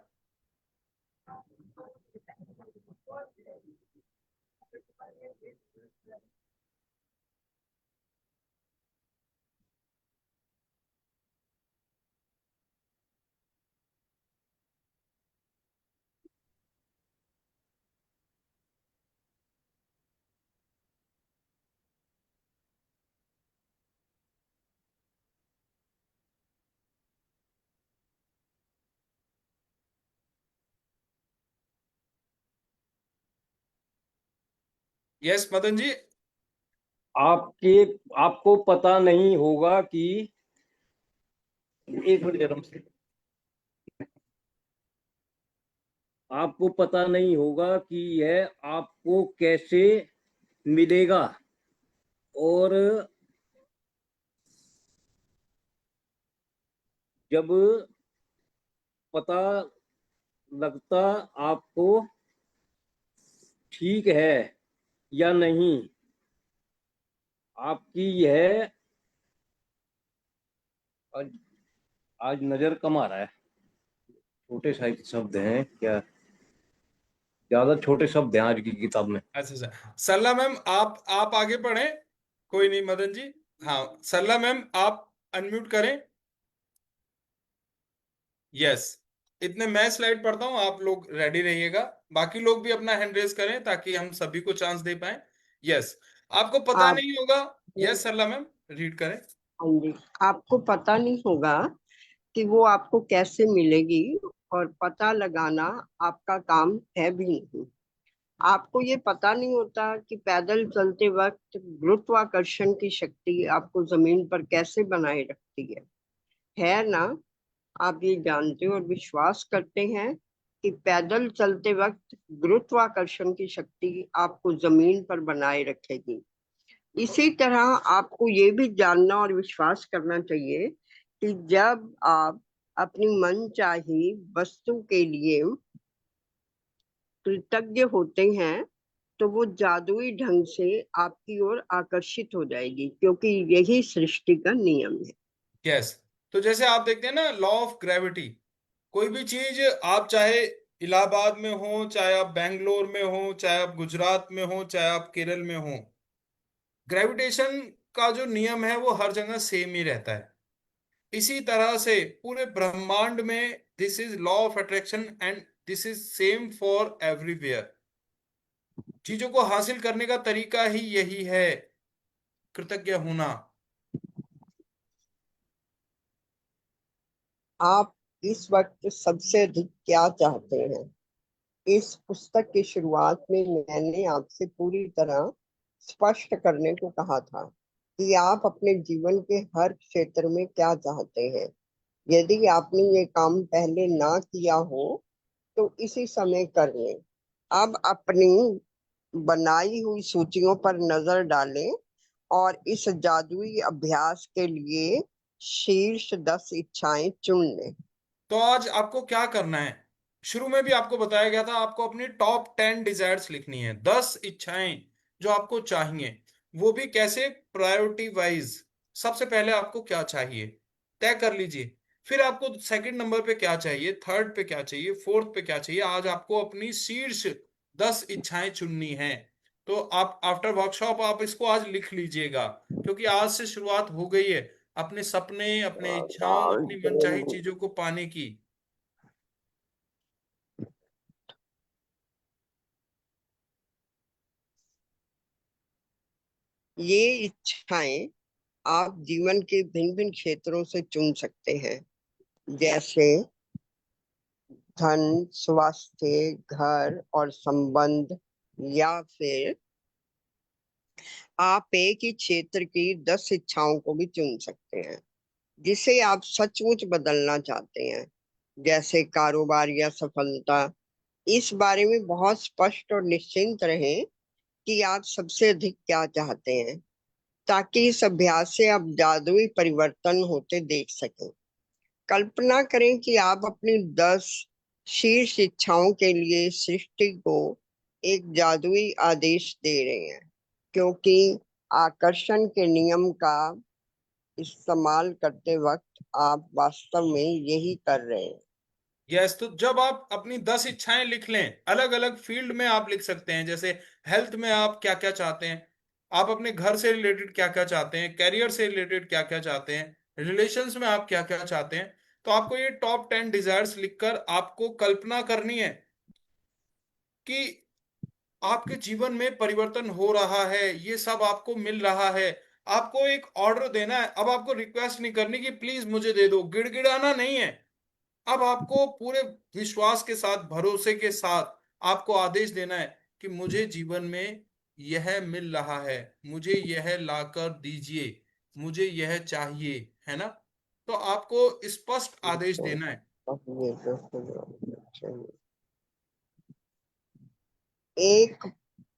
S1: यस मदन जी।
S5: आपके आपको पता नहीं होगा कि एक मिनट जरा मुझसे। आपको पता नहीं होगा कि यह आपको कैसे मिलेगा, और जब पता लगता आपको ठीक है या नहीं, आपकी यह आज आज नजर कम आ रहा है, छोटे साहित्य शब्द हैं क्या, ज्यादा छोटे शब्द हैं आज की किताब में।
S1: अच्छा अच्छा, सरला मैम आप आगे पढ़ें, कोई नहीं मदन जी। हाँ, सरला मैम आप अनम्यूट करें। यस, इतने मैं स्लाइड पढ़ता हूँ, आप लोग रेडी रहिएगा। बाकी लोग भी अपना हैंड रेज करें ताकि हम सभी को चांस दे पाए। यस, आपको पता
S6: आप
S1: नहीं होगा। यस सरला मैम, रीड करें।
S6: हाँ जी, आपको पता नहीं होगा कि वो आपको कैसे मिलेगी, और पता लगाना आपका काम है भी नहीं। आपको ये पता नहीं होता कि पैदल चलते वक्त गुरुत्वाकर्षण की शक्ति आपको जमीन पर कैसे बनाए रखती है ना। आप ये जानते और विश्वास करते हैं कि पैदल चलते वक्त गुरुत्वाकर्षण की शक्ति आपको जमीन पर बनाए रखेगी। इसी तरह आपको ये भी जानना और विश्वास करना चाहिए कि जब आप अपनी मनचाही वस्तु के लिए कृतज्ञ होते हैं तो वो जादुई ढंग से आपकी ओर आकर्षित हो जाएगी, क्योंकि यही सृष्टि का नियम है।
S1: यस, तो जैसे आप देखते हैं ना लॉ ऑफ ग्रेविटी, कोई भी चीज आप चाहे इलाहाबाद में हो, चाहे आप बेंगलोर में हो, चाहे आप गुजरात में हो, चाहे आप केरल में हो, ग्रेविटेशन का जो नियम है वो हर जगह सेम ही रहता है। इसी तरह से पूरे ब्रह्मांड में this is law of attraction and this is same for everywhere. चीजों को हासिल करने का तरीका ही यही है, कृतज्ञ होना।
S6: आप इस वक्त सबसे अधिक क्या चाहते हैं? इस पुस्तक की शुरुआत में मैंने आपसे पूरी तरह स्पष्ट करने को कहा था कि आप अपने जीवन के हर क्षेत्र में क्या चाहते हैं। यदि आपने ये काम पहले ना किया हो तो इसी समय कर लें। अब अपनी बनाई हुई सूचियों पर नजर डालें और इस जादुई अभ्यास के लिए शीर्ष 10 इच्छाएं चुन लें।
S1: तो आज आपको क्या करना है, शुरू में भी आपको बताया गया था, आपको अपनी टॉप 10 डिजायर्स लिखनी है, 10 इच्छाएं जो आपको चाहिए। वो भी कैसे, प्रायोरिटी वाइज। सबसे पहले आपको क्या चाहिए तय कर लीजिए, फिर आपको सेकंड नंबर पे क्या चाहिए, थर्ड पे क्या चाहिए, फोर्थ पे क्या चाहिए। आज आपको अपनी शीर्ष 10 इच्छाएं चुननी है। तो आप आफ्टर वर्कशॉप आप इसको आज लिख लीजिएगा, क्योंकि आज से शुरुआत हो गई है अपने सपने, अपने इच्छाओं, अपनी मनचाही चीजों को पाने की।
S6: ये इच्छाएं आप जीवन के भिन्न भिन्न क्षेत्रों से चुन सकते हैं, जैसे धन, स्वास्थ्य, घर और संबंध। या फिर आप एक ही क्षेत्र की 10 इच्छाओं को भी चुन सकते हैं जिसे आप सचमुच बदलना चाहते हैं, जैसे कारोबार या सफलता। इस बारे में बहुत स्पष्ट और निश्चिंत रहें कि आप सबसे अधिक क्या चाहते हैं, ताकि इस अभ्यास से आप जादुई परिवर्तन होते देख सकें। कल्पना करें कि आप अपनी 10 शीर्ष इच्छाओं के लिए सृष्टि को एक जादुई आदेश दे रहे हैं, क्योंकि आकर्षण के नियम का इस्तेमाल करते वक्त आप वास्तव में यही कर रहे हैं।
S1: यस, तो जब आप अपनी 10 इच्छाएं लिख लें, अलग अलग फील्ड में आप लिख सकते हैं, जैसे हेल्थ में आप क्या क्या चाहते हैं, आप अपने घर से रिलेटेड क्या क्या चाहते हैं, कैरियर से रिलेटेड क्या क्या चाहते हैं, रिलेशंस में आप क्या क्या चाहते हैं। तो आपको ये टॉप 10 डिजायर्स लिखकर आपको कल्पना करनी है कि आपके जीवन में परिवर्तन हो रहा है, ये सब आपको मिल रहा है। आपको एक ऑर्डर देना है, अब आपको रिक्वेस्ट नहीं करनी कि प्लीज मुझे दे दो, गिड़गिड़ाना नहीं है। अब आपको पूरे विश्वास के साथ, भरोसे के साथ आपको आदेश देना है कि मुझे जीवन में यह मिल रहा है, मुझे यह लाकर दीजिए, मुझे यह चाहिए, है ना। तो आपको स्पष्ट आदेश देना है।
S6: एक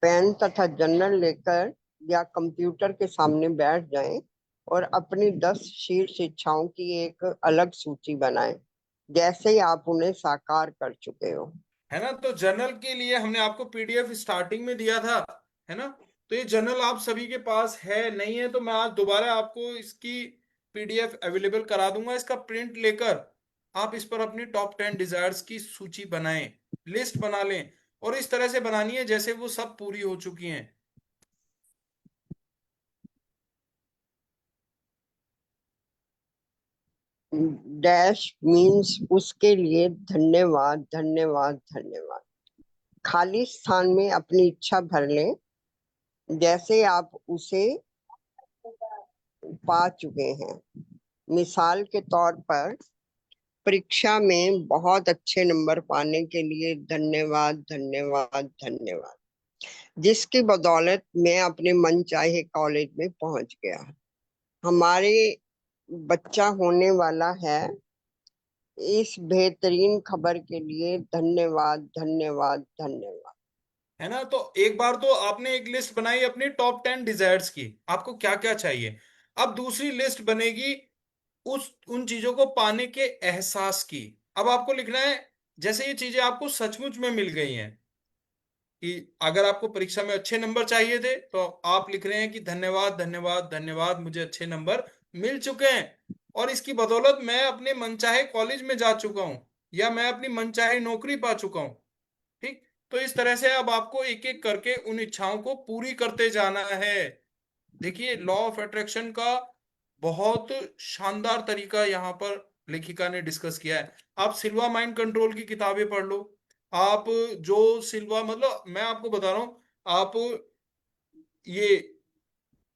S6: पेन तथा जर्नल लेकर या कंप्यूटर के सामने बैठ जाएं और अपनी 10 शीर्ष इच्छाओं की एक अलग सूची बनाएं, जैसे ही आप उन्हें साकार कर चुके हो।
S1: है ना, तो जर्नल के लिए हमने आपको पीडीएफ स्टार्टिंग में दिया था, है ना। तो ये जर्नल आप सभी के पास है नहीं है, तो मैं आज दोबारा आपको इसकी PDF अवेलेबल करा दूंगा, इसका प्रिंट लेकर आप इस पर अपनी टॉप 10 डिजायर्स की सूची बनाएं, लिस्ट बना लें, और इस तरह से बनानी है जैसे वो सब पूरी हो चुकी हैं।
S6: डैश मीन्स उसके लिए धन्यवाद धन्यवाद धन्यवाद। खाली स्थान में अपनी इच्छा भर लें जैसे आप उसे पा चुके हैं। मिसाल के तौर पर परीक्षा में बहुत अच्छे नंबर पाने के लिए धन्यवाद धन्यवाद धन्यवाद, जिसकी बदौलत मैं अपने मनचाहे कॉलेज में पहुंच गया। हमारे बच्चा होने वाला है, इस बेहतरीन खबर के लिए धन्यवाद धन्यवाद धन्यवाद।
S1: है ना? तो एक बार तो आपने एक लिस्ट बनाई अपनी टॉप 10 डिजायर्स की, आपको क्या क्या चाहिए। अब दूसरी लिस्ट बनेगी उस उन चीजों को पाने के एहसास की। अब आपको लिखना है जैसे ये चीजें आपको सचमुच में मिल गई हैं, कि अगर आपको परीक्षा में अच्छे नंबर चाहिए थे तो आप लिख रहे हैं कि धन्यवाद धन्यवाद धन्यवाद, मुझे अच्छे नंबर मिल चुके हैं और इसकी बदौलत मैं अपने मनचाहे कॉलेज में जा चुका हूं, या मैं अपनी मनचाहे नौकरी पा चुका हूं। ठीक। तो इस तरह से अब आपको एक एक करके उन इच्छाओं को पूरी करते जाना है। देखिए, लॉ ऑफ अट्रैक्शन का बहुत शानदार तरीका यहाँ पर लेखिका ने डिस्कस किया है। आप सिल्वा माइंड कंट्रोल की किताबें पढ़ लो। आप जो सिल्वा, मतलब मैं आपको बता रहा हूँ, आप ये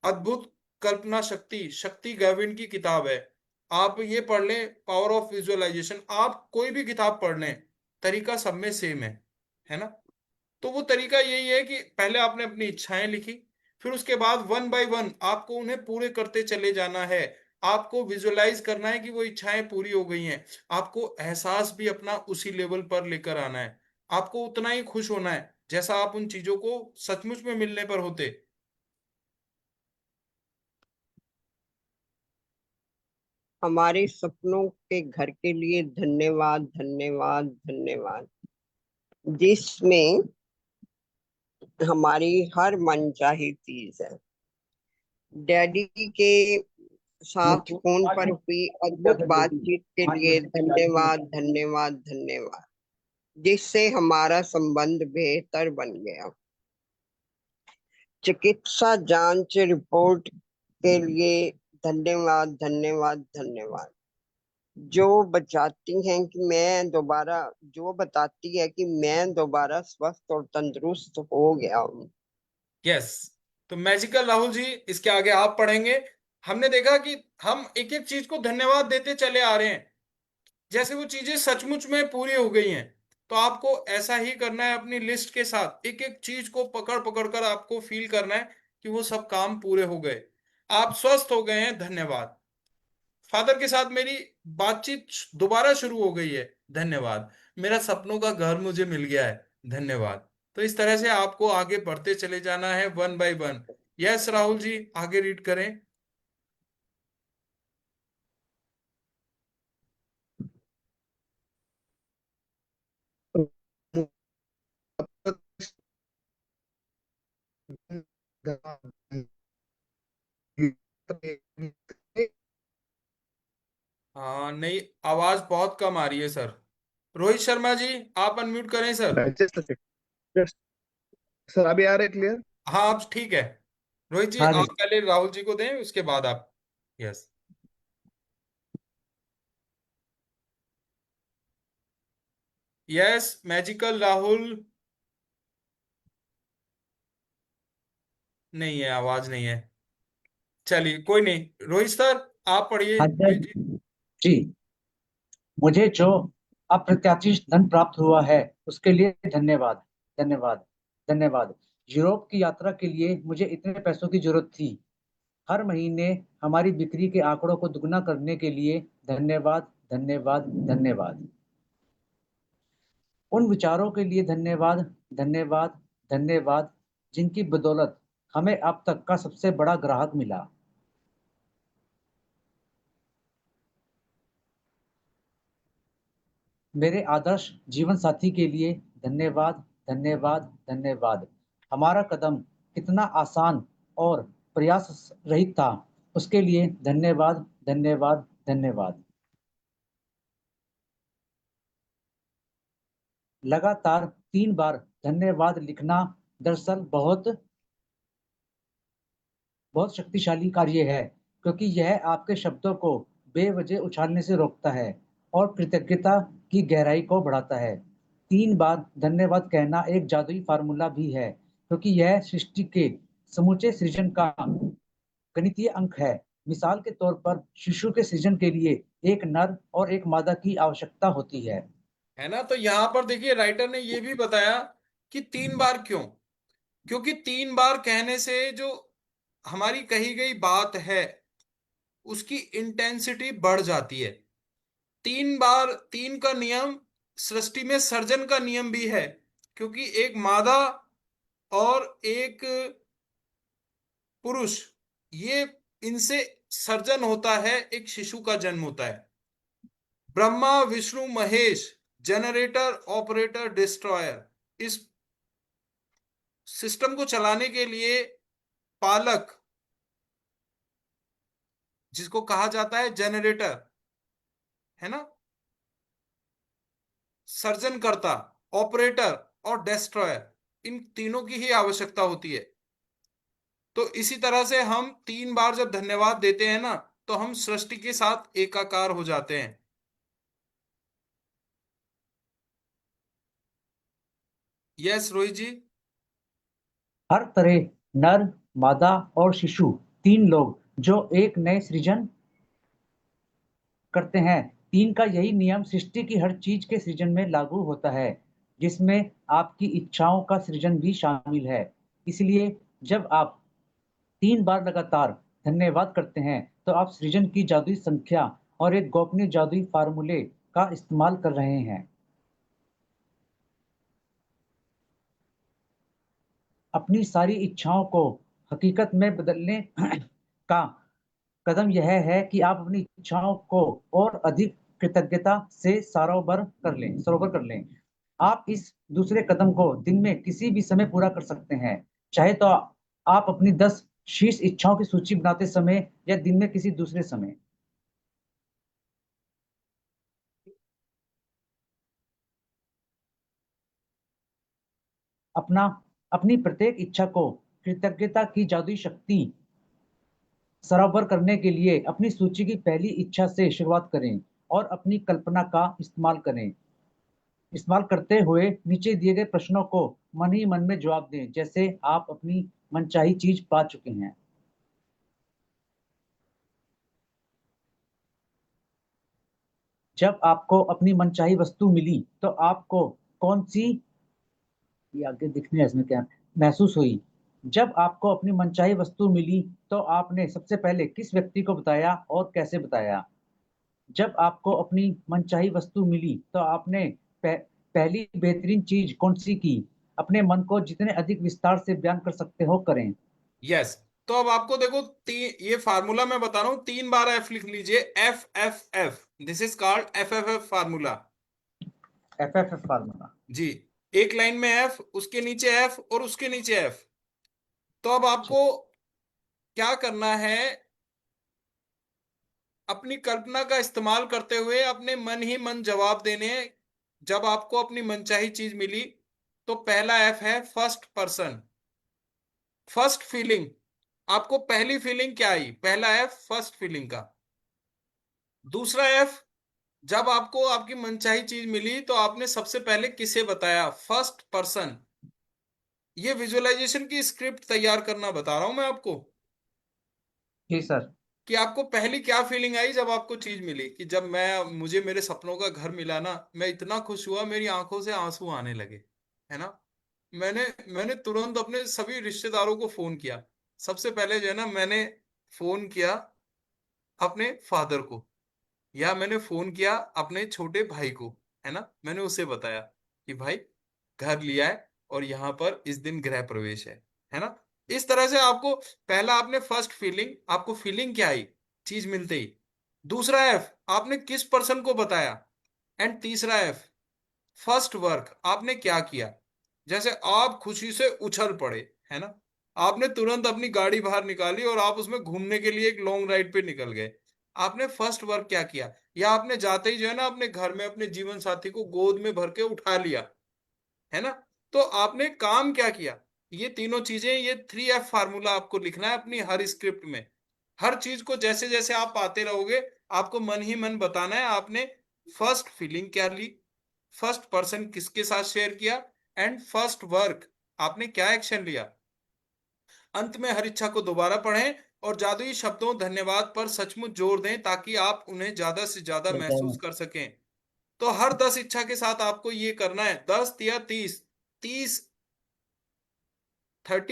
S1: अद्भुत कल्पना शक्ति, शक्ति गैविन की किताब है, आप ये पढ़ लें, पावर ऑफ विजुअलाइजेशन, आप कोई भी किताब पढ़ लें, तरीका सब में सेम है ना? तो वो तरीका यही है कि पहले आपने अपनी इच्छाएं लिखी, फिर उसके बाद वन बाय वन आपको उन्हें पूरे करते चले जाना है। आपको विजुअलाइज करना है कि वो इच्छाएं पूरी हो गई हैं। आपको एहसास भी अपना उसी लेवल पर लेकर आना है। आपको उतना ही खुश होना है जैसा आप उन चीजों को सचमुच में मिलने पर होते।
S6: हमारे सपनों के घर के लिए धन्यवाद धन्यवाद धन्यवाद, जिसमें हमारी हर मनचाही चीज है। डैडी के साथ फोन पर हुई अद्भुत बातचीत के लिए धन्यवाद धन्यवाद धन्यवाद, जिससे हमारा संबंध बेहतर बन गया। चिकित्सा जांच रिपोर्ट के लिए धन्यवाद धन्यवाद धन्यवाद, जो बताती है कि मैं दोबारा स्वस्थ और तंदुरुस्त हो गया हूँ।
S1: यस। तो मैजिकल राहुल जी, इसके आगे आप पढ़ेंगे। हमने देखा कि हम एक एक चीज को धन्यवाद देते चले आ रहे हैं जैसे वो चीजें सचमुच में पूरी हो गई हैं। तो आपको ऐसा ही करना है, अपनी लिस्ट के साथ एक एक चीज को पकड़ पकड़ कर आपको फील करना है कि वो सब काम पूरे हो गए, आप स्वस्थ हो गए हैं, धन्यवाद। फादर के साथ मेरी बातचीत दोबारा शुरू हो गई है, धन्यवाद। मेरा सपनों का घर मुझे मिल गया है, धन्यवाद। तो इस तरह से आपको आगे बढ़ते चले जाना है one by one. Yes Rahul ji, आगे रीड करें। हाँ नहीं, आवाज बहुत कम आ रही है सर। रोहित शर्मा जी, आप अनम्यूट करें सर।
S7: जस्ट सर अभी आ रहे क्लियर?
S1: हाँ आप ठीक है। रोहित जी,
S7: हाँ
S1: आप
S7: जी।
S1: पहले राहुल जी को दें, उसके बाद आप। यस। Yes magical Rahul. नहीं है, आवाज नहीं है। चलिए कोई नहीं, रोहित सर आप पढ़िए।
S8: हाँ
S1: रोहित जी।
S8: जी, मुझे जो अप्रत्याशित धन प्राप्त हुआ है उसके लिए धन्यवाद धन्यवाद धन्यवाद। यूरोप की यात्रा के लिए मुझे इतने पैसों की जरूरत थी। हर महीने हमारी बिक्री के आंकड़ों को दुगना करने के लिए धन्यवाद धन्यवाद धन्यवाद। उन विचारों के लिए धन्यवाद धन्यवाद धन्यवाद जिनकी बदौलत हमें अब तक का सबसे बड़ा ग्राहक मिला। मेरे आदर्श जीवन साथी के लिए धन्यवाद धन्यवाद धन्यवाद। हमारा कदम कितना आसान और प्रयास रहित था, उसके लिए धन्यवाद धन्यवाद, धन्यवाद। लगातार 3 बार धन्यवाद लिखना दरअसल बहुत शक्तिशाली कार्य है, क्योंकि यह आपके शब्दों को बेवजह उछालने से रोकता है और कृतज्ञता की गहराई को बढ़ाता है। 3 बार धन्यवाद कहना एक जादुई फार्मूला भी है, क्योंकि यह सृष्टि के समूचे सृजन का गणितीय अंक है। मिसाल के तौर पर शिशु के सृजन के लिए एक नर और एक मादा की आवश्यकता होती है
S1: ना। तो यहां पर देखिए राइटर ने ये भी बताया कि 3 बार क्यों। क्योंकि 3 बार कहने से जो हमारी कही गई बात है उसकी इंटेंसिटी बढ़ जाती है। 3 बार, 3 का नियम सृष्टि में सर्जन का नियम भी है, क्योंकि एक मादा और एक पुरुष, ये इनसे सर्जन होता है, एक शिशु का जन्म होता है। Brahma Vishnu Mahesh, generator operator destroyer, इस सिस्टम को चलाने के लिए पालक, जिसको कहा जाता है जनरेटर, है ना, सर्जन करता, ऑपरेटर और डिस्ट्रॉयर, इन तीनों की ही आवश्यकता होती है। तो इसी तरह से हम 3 बार जब धन्यवाद देते हैं ना, तो हम सृष्टि के साथ एकाकार हो जाते हैं। यस रोहित जी।
S8: हर तरह नर, मादा और शिशु, 3 लोग जो एक नए सृजन करते हैं। 3 का यही नियम सृष्टि की हर चीज के सृजन में लागू होता है, जिसमें आपकी इच्छाओं का सृजन भी शामिल है। इसलिए जब आप 3 बार लगातार धन्यवाद करते हैं, तो आप सृजन की जादुई संख्या और एक गोपनीय जादुई फार्मूले का इस्तेमाल कर रहे हैं। अपनी सारी इच्छाओं को हकीकत में बदलने का कदम यह है कि आप अपनी इच्छाओं को और अधिक कृतज्ञता से सरोवर कर लें। आप इस दूसरे कदम को दिन में किसी भी समय पूरा कर सकते हैं। चाहे तो आप अपनी 10 शीर्ष इच्छाओं की सूची बनाते समय या दिन में किसी दूसरे समय। अपनी प्रत्येक इच्छा को कृतज्ञता की जादुई शक्ति सरोवर करने के लिए अपनी सूची की पहली इच्छा से शुरुआत करें और अपनी कल्पना का इस्तेमाल करते हुए नीचे दिए गए प्रश्नों को मन ही मन में जवाब दें, जैसे आप अपनी मनचाही चीज पा चुके हैं। जब आपको अपनी मनचाही वस्तु मिली तो आपको कौन सी, ये आगे दिखने इसमें क्या महसूस हुई? जब आपको अपनी मनचाही वस्तु मिली तो आपने सबसे पहले किस व्यक्ति को बताया और कैसे बताया? जब आपको अपनी मनचाही वस्तु मिली तो आपने पहली बेहतरीन चीज कौन सी की? अपने मन को जितने अधिक विस्तार से बयान कर सकते हो करें।
S1: यस। तो अब आपको देखो, ये फार्मूला मैं बता रहा हूं, 3 बार एफ लिख लीजिए। F F F, this is called F F F formula.
S8: FFF formula
S1: जी। एक लाइन में एफ, उसके नीचे एफ और उसके नीचे एफ। तो अब आपको क्या करना है, अपनी कल्पना का इस्तेमाल करते हुए अपने मन ही मन जवाब देने हैं। जब आपको अपनी मनचाही चीज मिली तो पहला एफ है फर्स्ट पर्सन, फर्स्ट फीलिंग। आपको पहली फीलिंग क्या आई? पहला एफ फर्स्ट फीलिंग का। दूसरा एफ, जब आपको आपकी मनचाही चीज मिली तो आपने सबसे पहले किसे बताया? First person. ये विजुअलाइजेशन की स्क्रिप्ट तैयार करना बता रहा हूं मैं आपको,
S8: जी सर।
S1: कि आपको पहली क्या फीलिंग आई जब आपको चीज मिली। कि जब मुझे मेरे सपनों का घर मिला ना, मैं इतना खुश हुआ, मेरी आंखों से आंसू आने लगे, है ना। मैंने मैंने तुरंत अपने सभी रिश्तेदारों को फोन किया। सबसे पहले जो है ना, मैंने फोन किया अपने फादर को, या मैंने फोन किया अपने छोटे भाई को, है ना। मैंने उसे बताया कि भाई घर लिया है और यहाँ पर इस दिन गृह प्रवेश है ना। इस तरह से आपको पहला, आपने फर्स्ट फीलिंग, आपको फीलिंग क्या आई चीज मिलते ही। दूसरा एफ, आपने किस पर्सन को बताया। एंड तीसरा एफ, फर्स्ट वर्क, आपने क्या किया। जैसे आप खुशी से उछल पड़े, है ना, आपने तुरंत अपनी गाड़ी बाहर निकाली और आप उसमें घूमने के लिए एक लॉन्ग राइड पे निकल गए। आपने फर्स्ट वर्क क्या किया, या आपने जाते ही जो है ना अपने घर में अपने जीवन साथी को गोद में भर के उठा लिया, है ना। तो आपने काम क्या किया, ये तीनों चीजें, ये 3F फार्मूला आपको लिखना है अपनी हर स्क्रिप्ट में। हर चीज को जैसे जैसे आप पाते रहोगे, आपको मन ही मन बताना है आपने फर्स्ट फीलिंग क्या ली, फर्स्ट पर्सन किसके साथ शेयर किया, एंड फर्स्ट वर्क आपने क्या एक्शन लिया। अंत में हर इच्छा को दोबारा पढ़ें और जादुई शब्दों धन्यवाद पर सचमुच जोर दें ताकि आप उन्हें ज्यादा से ज्यादा महसूस कर सकें। तो हर 10 इच्छा के साथ आपको ये करना है, 10 या 30, 30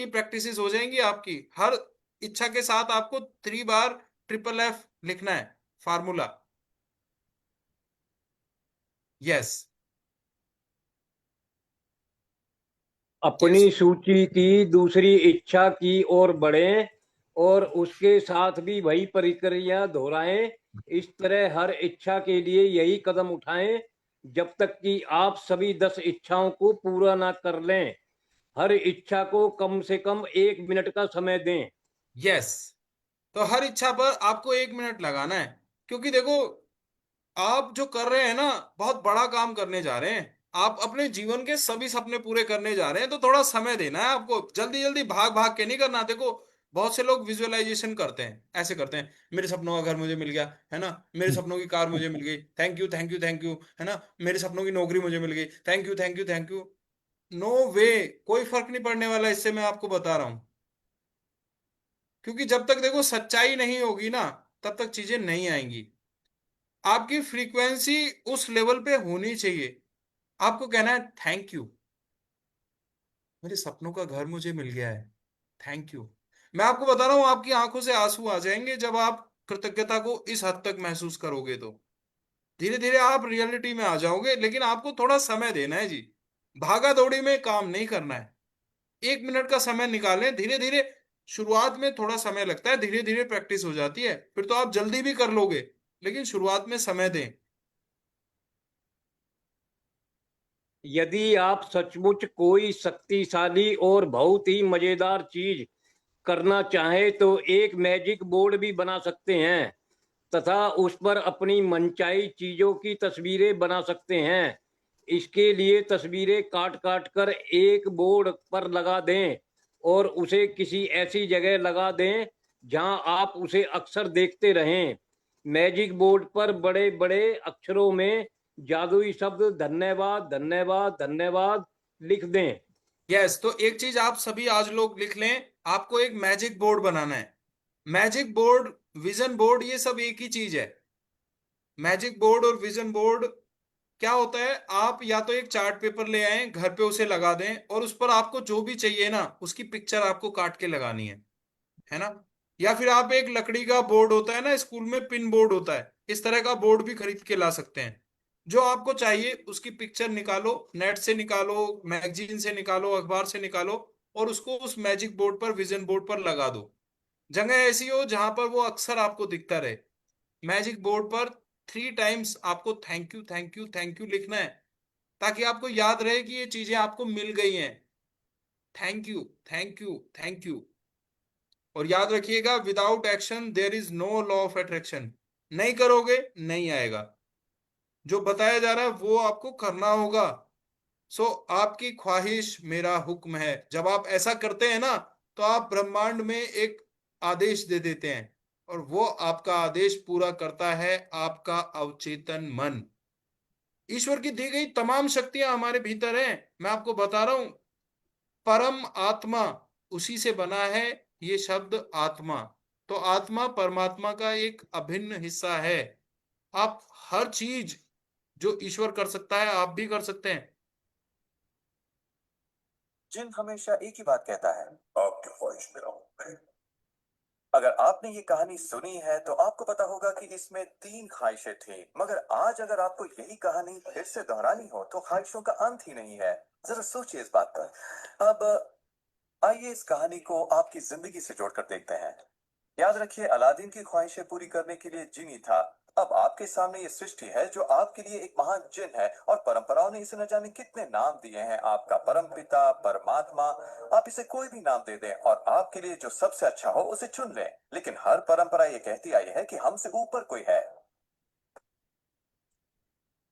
S1: प्रैक्टिसेस हो जाएंगी आपकी। हर इच्छा के साथ आपको 3 बार FFF लिखना है फार्मूला। यस।
S5: अपनी सूची की दूसरी इच्छा की ओर बढ़ें और उसके साथ भी वही प्रक्रिया दोहराएं। इस तरह हर इच्छा के लिए यही कदम उठाएं जब तक कि आप सभी 10 इच्छाओं को पूरा ना कर लें। हर इच्छा को कम से कम 1 मिनट का समय दें।
S1: यस। तो हर इच्छा पर आपको 1 मिनट लगाना है, क्योंकि देखो आप जो कर रहे हैं ना, बहुत बड़ा काम करने जा रहे हैं। आप अपने जीवन के सभी सपने पूरे करने जा रहे हैं, तो थोड़ा समय देना है आपको। जल्दी जल्दी भाग भाग के नहीं करना। देखो बहुत से लोग विजुअलाइजेशन करते हैं, ऐसे करते हैं, मेरे सपनों का घर मुझे मिल गया, है ना, मेरे सपनों की कार मुझे मिल गई, thank you thank you thank you, है ना, मेरे सपनों की नौकरी मुझे मिल गई, thank you thank you thank you. No way, कोई फर्क नहीं पड़ने वाला इससे, मैं आपको बता रहा हूं। क्योंकि जब तक देखो सच्चाई नहीं होगी ना, तब तक चीजें नहीं आएंगी। आपकी फ्रीक्वेंसी उस लेवल पे होनी चाहिए। आपको कहना है थैंक यू, मेरे सपनों का घर मुझे मिल गया है, थैंक यू। मैं आपको बता रहा हूं, आपकी आंखों से आंसू आ जाएंगे जब आप कृतज्ञता को इस हद तक महसूस करोगे। तो धीरे धीरे आप रियलिटी में आ जाओगे, लेकिन आपको थोड़ा समय देना है जी। भागा दौड़ी में काम नहीं करना है। 1 मिनट का समय निकालें धीरे धीरे। शुरुआत में थोड़ा समय लगता है, धीरे धीरे प्रैक्टिस हो जाती है, फिर तो आप जल्दी भी कर लोगे, लेकिन शुरुआत में समय दें।
S5: यदि आप सचमुच कोई शक्तिशाली और बहुत ही मजेदार चीज करना चाहें तो एक मैजिक बोर्ड भी बना सकते हैं तथा उस पर अपनी मनचाही चीजों की तस्वीरें बना सकते हैं। इसके लिए तस्वीरें काट काट कर एक बोर्ड पर लगा दें और उसे किसी ऐसी जगह लगा दें जहां आप उसे अक्सर देखते रहें। मैजिक बोर्ड पर बड़े बड़े अक्षरों में जादुई शब्द धन्यवाद धन्यवाद धन्यवाद लिख दें।
S1: यस। तो एक चीज आप सभी आज लोग लिख लें, आपको एक मैजिक बोर्ड बनाना है। मैजिक बोर्ड, विजन बोर्ड, ये सब एक ही चीज है। मैजिक बोर्ड और विजन बोर्ड क्या होता है, आप या तो एक चार्ट पेपर ले आए घर पे, उसे लगा दें, और उस पर आपको जो भी चाहिए ना उसकी पिक्चर आपको काट के लगानी है ना। या फिर आप एक लकड़ी का बोर्ड होता है ना, स्कूल में पिन बोर्ड होता है, इस तरह का बोर्ड भी खरीद के ला सकते हैं। जो आपको चाहिए उसकी पिक्चर निकालो, नेट से निकालो, मैगजीन से निकालो, अखबार से निकालो, और उसको उस मैजिक बोर्ड पर, विजन बोर्ड पर लगा दो। जगह ऐसी हो जहां पर वो अक्सर आपको दिखता रहे। मैजिक बोर्ड पर 3 टाइम्स आपको thank you thank you thank you लिखना है, ताकि आपको याद रहे कि ये चीजें आपको मिल गई हैं। Thank you thank you thank you. और याद रखिएगा, without action there is no law of attraction. नहीं करोगे नहीं आएगा। जो बताया जा रहा है वो आपको करना होगा। सो आपकी ख्वाहिश मेरा हुक्म है, जब आप ऐसा करते हैं ना, तो आप ब्रह्मांड में एक आदेश दे देते हैं, और वो आपका आदेश पूरा करता है आपका अवचेतन मन। ईश्वर की दी गई तमाम शक्तियां हमारे भीतर हैं। मैं आपको बता रहा हूं, परम आत्मा, उसी से बना है ये शब्द आत्मा। तो आत्मा परमात्मा का एक अभिन्न हिस्सा है। आप हर चीज जो ईश्वर कर सकता है आप भी कर सकते हैं।
S3: जिन हमेशा एक ही बात कहता है, आपकी ख्वाहिश मेरा हुक्म है। अगर आपने ये कहानी सुनी है तो आपको पता होगा कि इसमें 3 ख्वाहिशें थी, मगर आज अगर आपको यही कहानी फिर से दोहरानी हो तो ख्वाहिशों का अंत ही नहीं है। जरा सोचिए इस बात पर। अब आइए इस कहानी को आपकी जिंदगी से जोड़कर देखते हैं। याद रखिए, अलादीन की ख्वाहिशें पूरी करने के लिए जीनी था, अब आपके सामने ये सृष्टि है जो आपके लिए एक महान चिन्ह है, और परंपराओं ने इसे न जाने कितने नाम दिए हैं। आपका परमपिता, परमात्मा, आप इसे कोई भी नाम दे दें और आपके लिए जो सबसे अच्छा हो उसे चुन लें। लेकिन हर परंपरा ये कहती आई है कि हमसे ऊपर कोई है,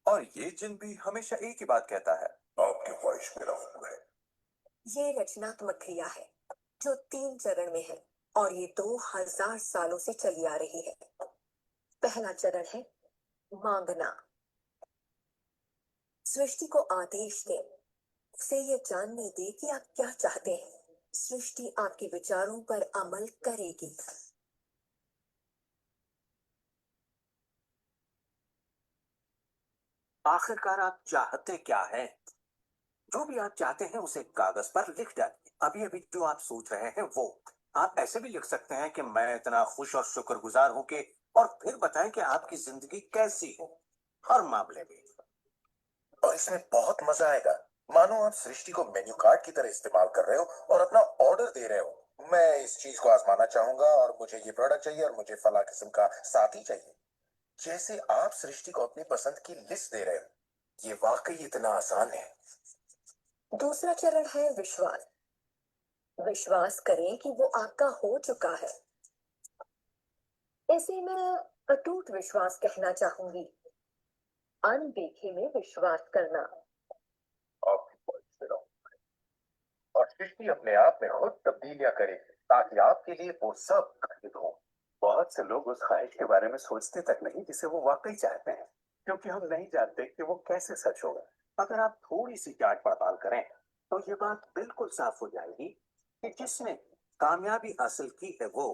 S3: और ये चिन्ह भी हमेशा एक ही बात कहता है, आपकी ख्वाहिश मेरा हुक्म है।
S4: ये रचनात्मक क्रिया है जो 3 चरण में है और ये 2000 सालों से चली आ रही है। पहला चरण है मांगना। सृष्टि को आदेश दें, उसे ये जानने दे कि आप क्या चाहते हैं। सृष्टि आपके विचारों पर अमल करेगी।
S3: आखिरकार आप चाहते क्या हैं? जो भी आप चाहते हैं उसे कागज पर लिख डालिए। अभी अभी जो आप सोच रहे हैं वो आप ऐसे भी लिख सकते हैं कि मैं इतना खुश और शुक्रगुजार हूं कि, और फिर बताएं कि आपकी जिंदगी कैसी है हर मामले में। और इसमें बहुत मजा आएगा। मानो आप सृष्टि को मेन्यू कार्ड की तरह इस्तेमाल कर रहे हो और अपना ऑर्डर दे रहे हो। मैं इस चीज को आजमाना चाहूंगा और मुझे ये प्रोडक्ट चाहिए और मुझे फला किस्म का साथी चाहिए। जैसे आप सृष्टि को अपनी पसंद की लिस्ट दे रहे हो। ये वाकई इतना आसान है।
S4: दूसरा चरण है विश्वास। विश्वास करें कि वो आपका हो चुका है। इसे मैं अटूट विश्वास कहना चाहूंगी। अनदेखे में विश्वास करना।
S3: आपकी ख्वाहिश में रहो। और सृष्टि अपने आप में खुद तब्दीलियां करेगी ताकि आपके लिए वो सब घटित हो। बहुत से लोग उस ख्वाहिश के बारे में सोचते तक नहीं जिसे वो वाकई चाहते हैं, क्योंकि हम नहीं जानते कि वो कैसे सच होगा। अगर आप थोड़ी सी जांच पड़ताल करें तो ये बात बिल्कुल साफ हो जाएगी कि जिसने कामयाबी हासिल की है वो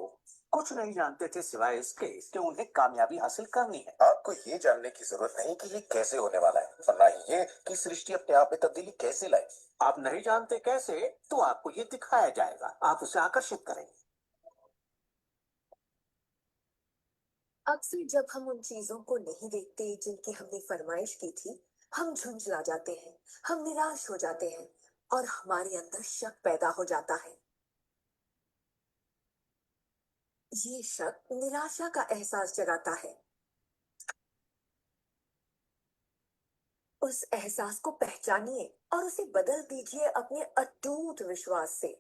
S3: कुछ नहीं जानते थे सिवाय इसके कि उन्हें कामयाबी हासिल करनी है। आपको ये जानने की जरूरत नहीं कि ये कैसे होने वाला है, और ना ही ये कि सृष्टि अपने आप में तब्दीली कैसे लाए। आप नहीं जानते कैसे, तो आपको ये दिखाया जाएगा। आप उसे आकर्षित करेंगे।
S4: अक्सर जब हम उन चीजों को नहीं देखते जिनकी हमने फरमाइश की थी, हम झुंझला जाते हैं, हम निराश हो जाते हैं और हमारे अंदर शक पैदा हो जाता है। ये शक निराशा का एहसास जगाता है। उस एहसास को पहचानिए और उसे बदल दीजिए अपने अटूट विश्वास से।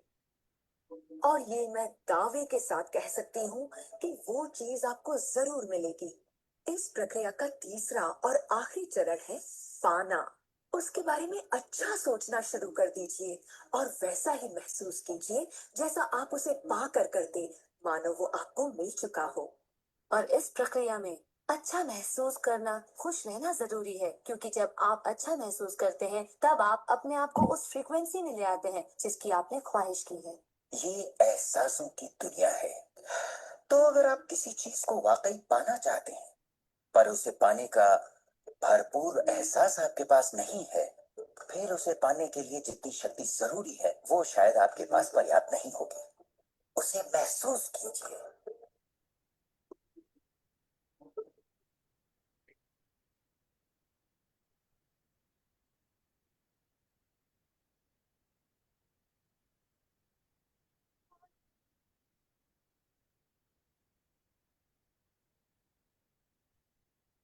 S4: और ये मैं दावे के साथ कह सकती हूँ कि वो चीज आपको जरूर मिलेगी। इस प्रक्रिया का तीसरा और आखिरी चरण है पाना। उसके बारे में अच्छा सोचना शुरू कर दीजिए और वैसा ही महसूस कीजिए जैसा आप उसे पा कर करते, मानो वो आपको मिल चुका हो। और इस प्रक्रिया में अच्छा महसूस करना, खुश रहना जरूरी है, क्योंकि जब आप अच्छा महसूस करते हैं तब आप अपने आप को उस फ्रीक्वेंसी में ले आते हैं जिसकी आपने ख्वाहिश की है।
S3: ये एहसासों की दुनिया है। तो अगर आप किसी चीज को वाकई पाना चाहते हैं पर उसे पाने का भरपूर एहसास आपके पास नहीं है, फिर उसे पाने के लिए जितनी शक्ति जरूरी है वो शायद आपके पास पर्याप्त नहीं होगी। उसे महसूस कीजिए।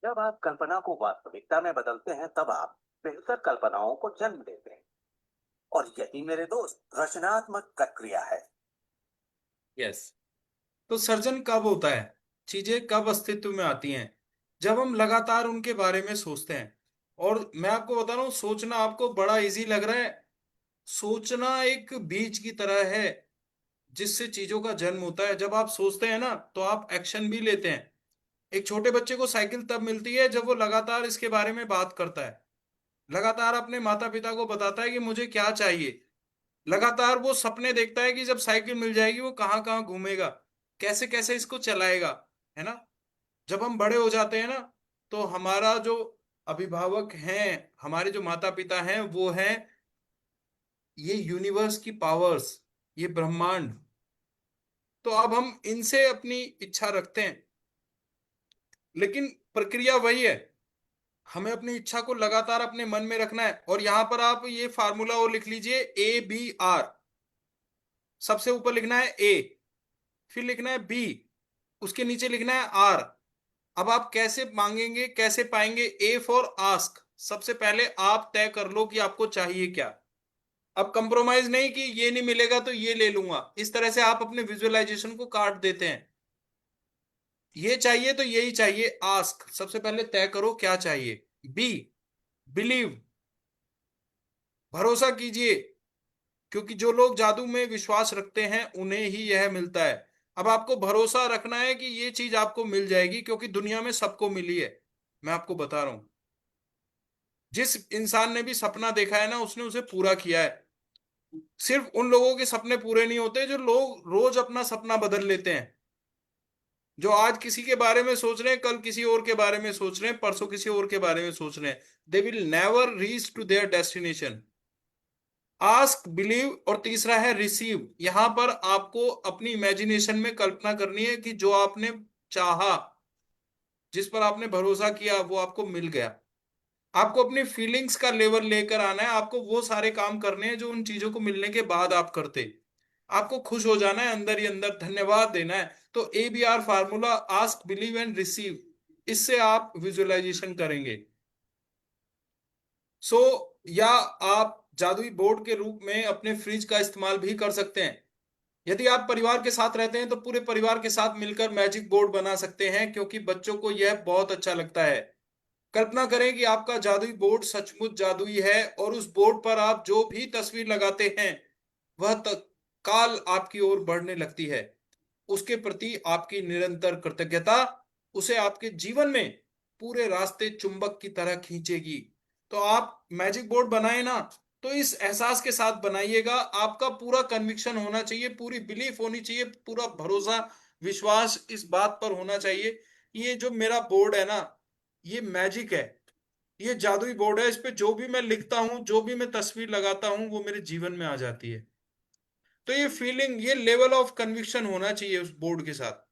S3: जब आप कल्पना को वास्तविकता में बदलते हैं तब आप बेहतर कल्पनाओं को जन्म देते हैं, और यही मेरे दोस्त रचनात्मक प्रक्रिया है।
S1: यस। तो सर्जन कब होता है, चीजें कब अस्तित्व में आती हैं? जब हम लगातार उनके बारे में सोचते हैं। और मैं आपको बता रहा हूँ, सोचना आपको बड़ा इजी लग रहा है। सोचना एक बीज की तरह है जिससे चीजों का जन्म होता है। जब आप सोचते हैं ना तो आप एक्शन भी लेते हैं। एक छोटे बच्चे को साइकिल तब मिलती है जब वो लगातार इसके बारे में बात करता है, लगातार अपने माता पिता को बताता है कि मुझे क्या चाहिए, लगातार वो सपने देखता है कि जब साइकिल मिल जाएगी वो कहाँ कहाँ घूमेगा, कैसे कैसे इसको चलाएगा, है ना। जब हम बड़े हो जाते हैं ना तो हमारा जो अभिभावक हैं, हमारे जो माता पिता हैं, वो हैं ये यूनिवर्स की पावर्स, ये ब्रह्मांड। तो अब हम इनसे अपनी इच्छा रखते हैं, लेकिन प्रक्रिया वही है। हमें अपनी इच्छा को लगातार अपने मन में रखना है। और यहां पर आप ये फार्मूला और लिख लीजिए, ABR। सबसे ऊपर लिखना है A, फिर लिखना है B, उसके नीचे लिखना है R, अब आप कैसे मांगेंगे, कैसे पाएंगे? A for ask. सबसे पहले आप तय कर लो कि आपको चाहिए क्या। अब कंप्रोमाइज नहीं कि ये नहीं मिलेगा तो ये ले लूंगा, इस तरह से आप अपने विजुअलाइजेशन को काट देते हैं। ये चाहिए तो यही चाहिए, आस्क। सबसे पहले तय करो क्या चाहिए। बी, बिलीव, भरोसा कीजिए, क्योंकि जो लोग जादू में विश्वास रखते हैं उन्हें ही यह मिलता है। अब आपको भरोसा रखना है कि ये चीज आपको मिल जाएगी, क्योंकि दुनिया में सबको मिली है। मैं आपको बता रहा हूं, जिस इंसान ने भी सपना देखा है ना, उसने उसे पूरा किया है। सिर्फ उन लोगों के सपने पूरे नहीं होते जो लोग रोज अपना सपना बदल लेते हैं, जो आज किसी के बारे में सोच रहे हैं, कल किसी और के बारे में सोच रहे हैं, परसों किसी और के बारे में सोच रहे हैं। They will never reach to their destination. Ask, believe और तीसरा है रिसीव। यहां पर आपको अपनी इमेजिनेशन में कल्पना करनी है कि जो आपने चाहा, जिस पर आपने भरोसा किया, वो आपको मिल गया। आपको अपनी फीलिंग्स का लेवल लेकर आना है। आपको वो सारे काम करने हैं जो उन चीजों को मिलने के बाद आप करते। आपको खुश हो जाना है, अंदर ही अंदर धन्यवाद देना है। तो ABR formula, ask, believe and receive, इससे आप विजुअलाइजेशन करेंगे। सो या आप जादुई बोर्ड के रूप में अपने फ्रिज का इस्तेमाल भी कर सकते हैं। यदि आप परिवार के साथ रहते हैं तो पूरे परिवार के साथ मिलकर मैजिक बोर्ड बना सकते हैं, क्योंकि बच्चों को यह बहुत अच्छा लगता है। कल्पना करें कि आपका जादुई बोर्ड सचमुच जादुई है, और उस बोर्ड पर आप जो भी तस्वीर लगाते हैं वह तत्काल आपकी ओर बढ़ने लगती है। उसके प्रति आपकी निरंतर कृतज्ञता उसे आपके जीवन में पूरे रास्ते चुंबक की तरह खींचेगी। तो आप मैजिक बोर्ड बनाए ना, तो इस एहसास के साथ बनाइएगा। आपका पूरा कन्विक्शन होना चाहिए, पूरी बिलीफ होनी चाहिए, पूरा भरोसा, विश्वास इस बात पर होना चाहिए, ये जो मेरा बोर्ड है ना, ये मैजिक है, ये जादुई बोर्ड है। इस पे जो भी मैं लिखता हूं, जो भी मैं तस्वीर लगाता हूं, वो मेरे जीवन में आ जाती है। तो ये फीलिंग, ये लेवल ऑफ कन्विक्शन होना चाहिए उस बोर्ड के साथ।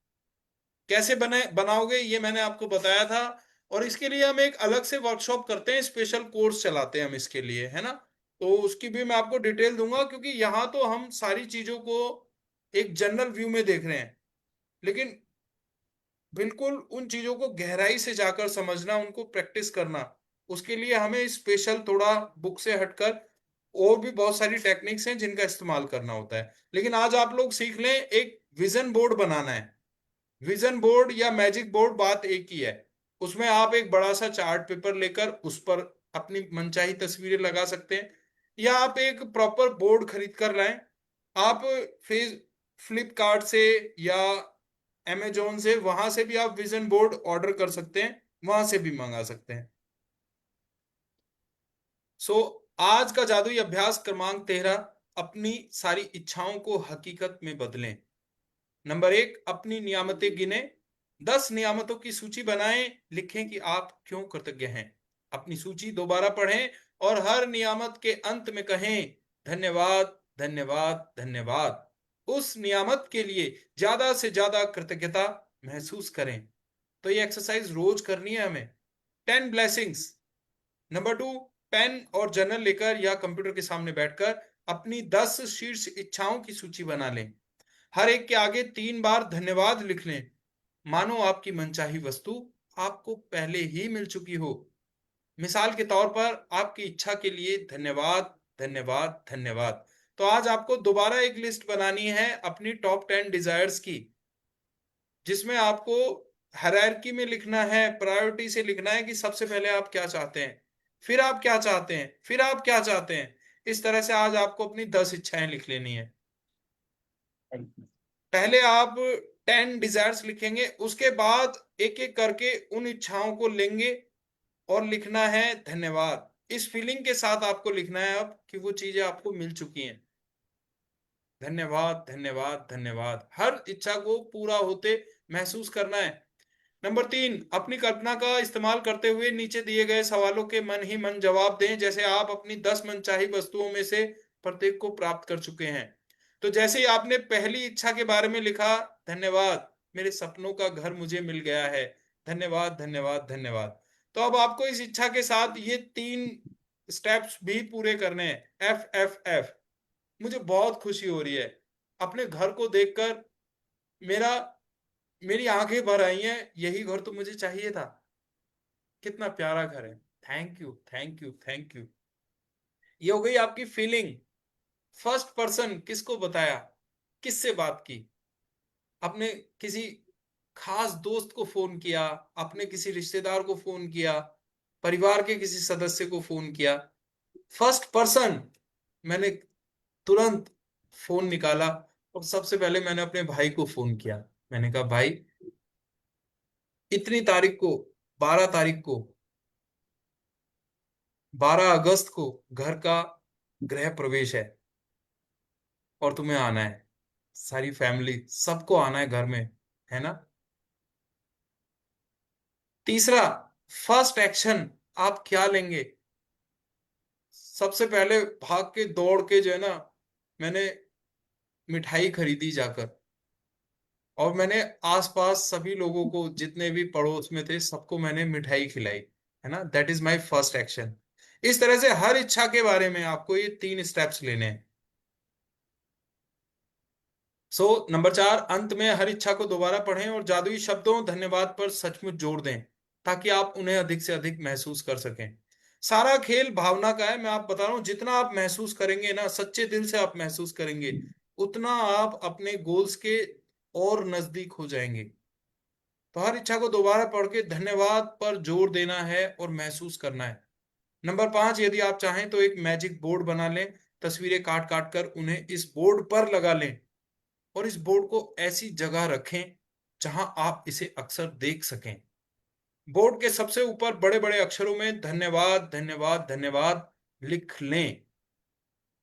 S1: कैसे बनाओगे ये मैंने आपको बताया था। और इसके लिए हम एक अलग से वर्कशॉप करते हैं, स्पेशल कोर्स चलाते हैं हम इसके लिए, है ना। तो उसकी भी मैं आपको डिटेल दूंगा, क्योंकि यहाँ तो हम सारी चीजों को एक जनरल व्यू में देख रहे हैं, लेकिन बिल्कुल उन चीजों को गहराई से जाकर समझना, उनको प्रैक्टिस करना, उसके लिए हमें स्पेशल थोड़ा बुक से हटकर और भी बहुत सारी टेक्निक्स हैं जिनका इस्तेमाल करना होता है। लेकिन आज आप लोग सीख लें, एक विजन बोर्ड बनाना है। विजन बोर्ड या मैजिक बोर्ड, बात एक ही है। उसमें आप एक बड़ा सा चार्ट पेपर लेकर उस पर अपनी मनचाही तस्वीरें लगा सकते हैं, या आप एक प्रॉपर बोर्ड खरीद कर लाएं। आप फेस फ्लिपकार्ट से या अमेजोन से, वहां से भी आप विजन बोर्ड ऑर्डर कर सकते हैं, वहां से भी मंगा सकते हैं। सो आज का जादुई अभ्यास क्रमांक 13, अपनी सारी इच्छाओं को हकीकत में बदलें। नंबर 1, अपनी नियामतें गिने। 10 नियामतों की सूची बनाएं, लिखें कि आप क्यों कृतज्ञ हैं। अपनी सूची दोबारा पढ़ें और हर नियामत के अंत में कहें धन्यवाद, धन्यवाद, धन्यवाद। उस नियामत के लिए ज्यादा से ज्यादा कृतज्ञता महसूस करें। तो ये एक्सरसाइज रोज करनी है हमें। 10 ब्लेसिंग्स। नंबर 2, पेन और जर्नल लेकर या कंप्यूटर के सामने बैठकर अपनी 10 शीर्ष इच्छाओं की सूची बना लें। हर एक के आगे 3 बार धन्यवाद लिख लें, मानो आपकी मनचाही वस्तु आपको पहले ही मिल चुकी हो। मिसाल के तौर पर, आपकी इच्छा के लिए धन्यवाद, धन्यवाद, धन्यवाद। तो आज आपको दोबारा एक लिस्ट बनानी है अपनी टॉप 10 डिजायर्स की, जिसमें आपको हायरार्की में लिखना है, प्रायोरिटी से लिखना है कि सबसे पहले आप क्या चाहते हैं, फिर आप क्या चाहते हैं, फिर आप क्या चाहते हैं। इस तरह से आज आपको अपनी 10 इच्छाएं लिख लेनी है। पहले आप 10 डिजायर्स लिखेंगे, उसके बाद एक एक करके उन इच्छाओं को लेंगे और लिखना है धन्यवाद। इस फीलिंग के साथ आपको लिखना है अब कि वो चीजें आपको मिल चुकी हैं। धन्यवाद, धन्यवाद, धन्यवाद। हर इच्छा को पूरा होते महसूस करना है। नंबर 3, अपनी कल्पना का इस्तेमाल करते हुए नीचे दिए गए सवालों के मन ही मन जवाब दें, जैसे आप अपनी 10 मनचाही वस्तुओं में से प्रत्येक को प्राप्त कर चुके हैं। तो जैसे ही आपने पहली इच्छा के बारे में लिखा, धन्यवाद, मेरे सपनों का घर मुझे मिल गया है, धन्यवाद, धन्यवाद, धन्यवाद। तो अब आपको इस इच्छा के साथ ये 3 स्टेप्स भी पूरे करने हैं। F F F. मुझे बहुत खुशी हो रही है अपने घर को देखकर। मेरा मेरी आंखें भर आई हैं, यही घर तो मुझे चाहिए था। कितना प्यारा घर है। Thank you, thank you, thank you. ये हो गई आपकी फीलिंग। फर्स्ट पर्सन किसको बताया, किससे बात की? अपने किसी खास दोस्त को फोन किया, अपने किसी रिश्तेदार को फोन किया, परिवार के किसी सदस्य को फोन किया। फर्स्ट पर्सन, मैंने तुरंत फोन निकाला और सबसे पहले मैंने अपने भाई को फोन किया। मैंने कहा भाई, इतनी तारीख को, 12 तारीख को, 12 अगस्त को घर का गृह प्रवेश है और तुम्हें आना है। सारी फैमिली, सबको आना है घर में, है ना? तीसरा, फर्स्ट एक्शन आप क्या लेंगे? सबसे पहले भाग के दौड़ के जो है ना, मैंने मिठाई खरीदी जाकर, और मैंने आसपास सभी लोगों को, जितने भी पड़ोस में थे, सबको मैंने मिठाई खिलाई, है ना? That is my first action. इस तरह से हर इच्छा के बारे में आपको ये 3 स्टेप्स लेने हैं। नंबर 4, अंत में हर इच्छा को दोबारा पढ़ें और जादुई शब्दों धन्यवाद पर सचमुच जोड़ दें, ताकि आप उन्हें अधिक से अधिक महसूस कर सकें। सारा खेल भावना का है। मैं आप बता रहा हूं, जितना आप महसूस करेंगे ना, सच्चे दिल से आप महसूस करेंगे, उतना आप अपने गोल्स के और नजदीक हो जाएंगे। तो हर इच्छा को दोबारा पढ़ के धन्यवाद पर जोर देना है और महसूस करना है। नंबर 5, यदि आप चाहें तो एक मैजिक बोर्ड बना लें। तस्वीरें काट काट कर उन्हें इस बोर्ड पर लगा लें और इस बोर्ड को ऐसी जगह रखें जहां आप इसे अक्सर देख सकें। बोर्ड के सबसे ऊपर बड़े बड़े अक्षरों में धन्यवाद, धन्यवाद, धन्यवाद लिख लें।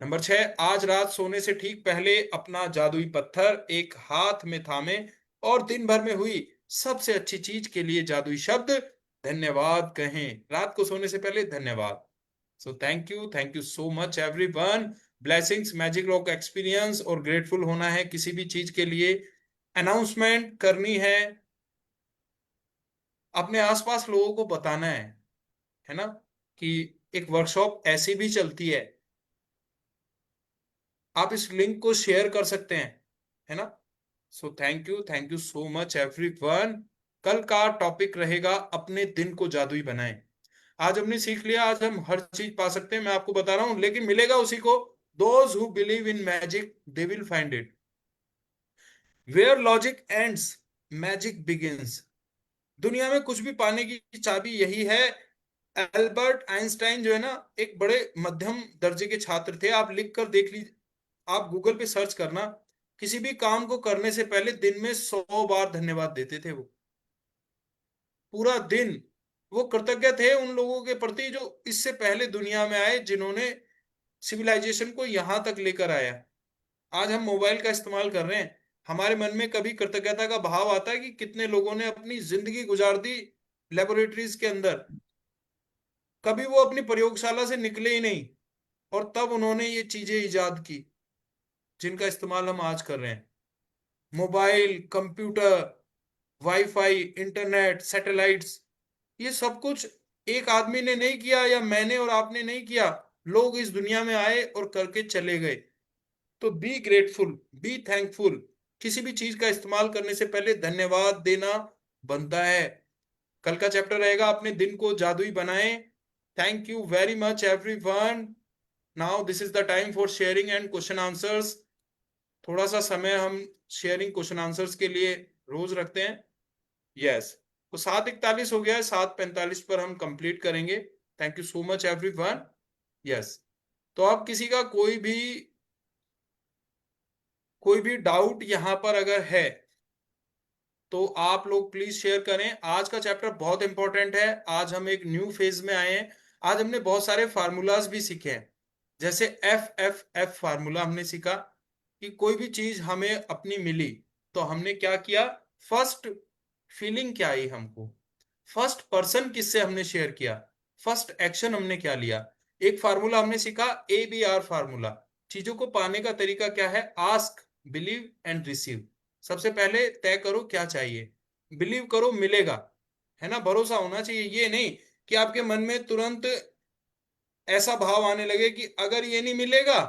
S1: नंबर 6, आज रात सोने से ठीक पहले अपना जादुई पत्थर एक हाथ में थामे और दिन भर में हुई सबसे अच्छी चीज के लिए जादुई शब्द धन्यवाद कहें। रात को सोने से पहले धन्यवाद। Thank you so much everyone. Blessings, magic rock experience, और ग्रेटफुल होना है किसी भी चीज के लिए। अनाउंसमेंट करनी है, अपने आसपास लोगों को बताना है ना, कि एक वर्कशॉप ऐसी भी चलती है। आप इस लिंक को शेयर कर सकते हैं, है ना? Thank you so much everyone. कल का टॉपिक रहेगा अपने दिन को जादुई बनाएं। आज हमने सीख लिया, आज हम हर चीज पा सकते हैं, मैं आपको बता रहा हूं, लेकिन मिलेगा उसी को। Those who believe in magic they will find it. Where logic ends magic begins. दुनिया में कुछ भी पाने की चाबी यही है। एल्बर्ट आइंस्टाइन जो है ना, एक बड़े मध्यम दर्जे के छात्र थे। आप लिख कर देख लीजिए, आप गूगल पे सर्च करना, किसी भी काम को करने से पहले दिन में 100 बार धन्यवाद देते थे वो। पूरा दिन वो कृतज्ञ थे उन लोगों के प्रति जो इससे पहले दुनिया में आए, जिन्होंने सिविलाइजेशन को यहां तक लेकर आया। आज हम मोबाइल का इस्तेमाल कर रहे हैं, हमारे मन में कभी कृतज्ञता का भाव आता है कि कितने लोगों ने अपनी जिंदगी गुजार दी लेबोरेटरीज के अंदर, कभी वो अपनी प्रयोगशाला से निकले ही नहीं, और तब उन्होंने ये चीजें इजाद की जिनका इस्तेमाल हम आज कर रहे हैं। Mobile, computer, wifi, internet, satellites, ये सब कुछ एक आदमी ने नहीं किया, या मैंने और आपने नहीं किया। लोग इस दुनिया में आए और करके चले गए। तो बी ग्रेटफुल, बी थैंकफुल। किसी भी चीज का इस्तेमाल करने से पहले धन्यवाद देना बनता है। कल का चैप्टर रहेगा अपने दिन को जादुई बनाएं। Thank you very much everyone. Now this is the time for sharing and question answers. थोड़ा सा समय हम शेयरिंग क्वेश्चन आंसर्स के लिए रोज रखते हैं। यस, तो 7:41 हो गया है, 7:45 पर हम कंप्लीट करेंगे। Thank you so much everyone. Yes, तो आप किसी का कोई भी डाउट यहां पर अगर है तो आप लोग प्लीज शेयर करें। आज का चैप्टर बहुत इंपॉर्टेंट है। आज हम एक न्यू फेज में आए हैं। आज हमने बहुत सारे फार्मूलाज भी सीखे हैं, जैसे एफ एफ एफ फार्मूला हमने सीखा, कि कोई भी चीज हमें अपनी मिली तो हमने क्या किया, फर्स्ट फीलिंग क्या आई हमको, फर्स्ट पर्सन किससे हमने शेयर किया, फर्स्ट एक्शन हमने क्या लिया। एक फार्मूला हमने सीखा, ABR फार्मूला। चीजों को पाने का तरीका क्या है, आस्क, बिलीव एंड रिसीव। सबसे पहले तय करो क्या चाहिए, बिलीव करो मिलेगा, है ना? भरोसा होना चाहिए। ये नहीं कि आपके मन में तुरंत ऐसा भाव आने लगे कि अगर ये नहीं मिलेगा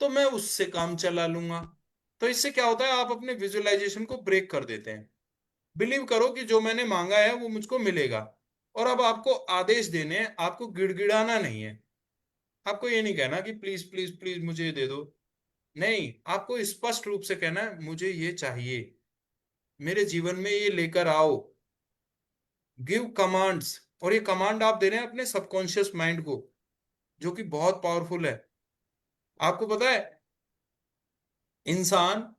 S1: तो मैं उससे काम चला लूंगा। तो इससे क्या होता है, आप अपने विजुअलाइजेशन को ब्रेक कर देते हैं। बिलीव करो कि जो मैंने मांगा है वो मुझको मिलेगा। और अब आपको आदेश देने हैं, आपको गिड़गिड़ाना नहीं है। आपको ये नहीं कहना कि प्लीज प्लीज प्लीज मुझे ये दे दो। नहीं, आपको स्पष्ट रूप से कहना है मुझे ये चाहिए, मेरे जीवन में ये लेकर आओ। Give commands. और ये कमांड आप दे रहे हैं अपने सबकॉन्शियस माइंड को, जो कि बहुत पावरफुल है। आपको पता है, इंसान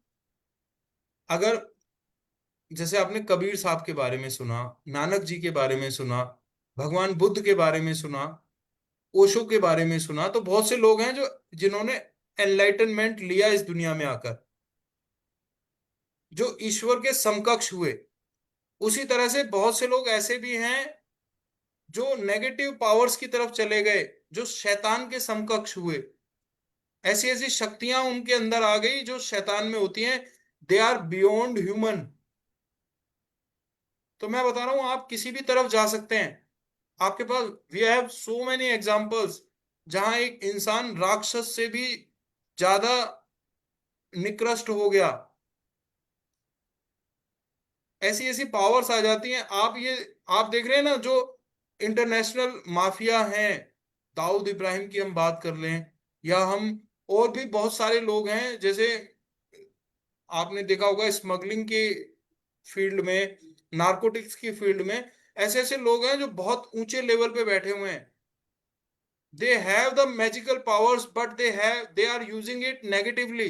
S1: अगर, जैसे आपने कबीर साहब के बारे में सुना, नानक जी के बारे में सुना, भगवान बुद्ध के बारे में सुना, ओशो के बारे में सुना, तो बहुत से लोग हैं जो जिन्होंने एनलाइटनमेंट लिया इस दुनिया में आकर, जो ईश्वर के समकक्ष हुए। उसी तरह से बहुत से लोग ऐसे भी हैं जो नेगेटिव पावर्स की तरफ चले गए, जो शैतान के समकक्ष हुए। ऐसी ऐसी शक्तियां उनके अंदर आ गई जो शैतान में होती हैं। They are beyond human. तो मैं बता रहा हूं, आप किसी भी तरफ जा सकते हैं। आपके पास, we have so many examples, जहां एक इंसान राक्षस से भी ज्यादा निकृष्ट हो गया। ऐसी ऐसी पावर्स आ जाती हैं। आप देख रहे हैं ना, जो इंटरनेशनल माफिया हैं, दाऊद इब्राहिम की हम बात कर लें, या हम और भी बहुत सारे लोग हैं, जैसे आपने देखा होगा स्मगलिंग के फील्ड में, नारकोटिक्स की फील्ड में, ऐसे ऐसे लोग हैं जो बहुत ऊंचे लेवल पे बैठे हुए हैं। They have the magical powers but they are using it negatively.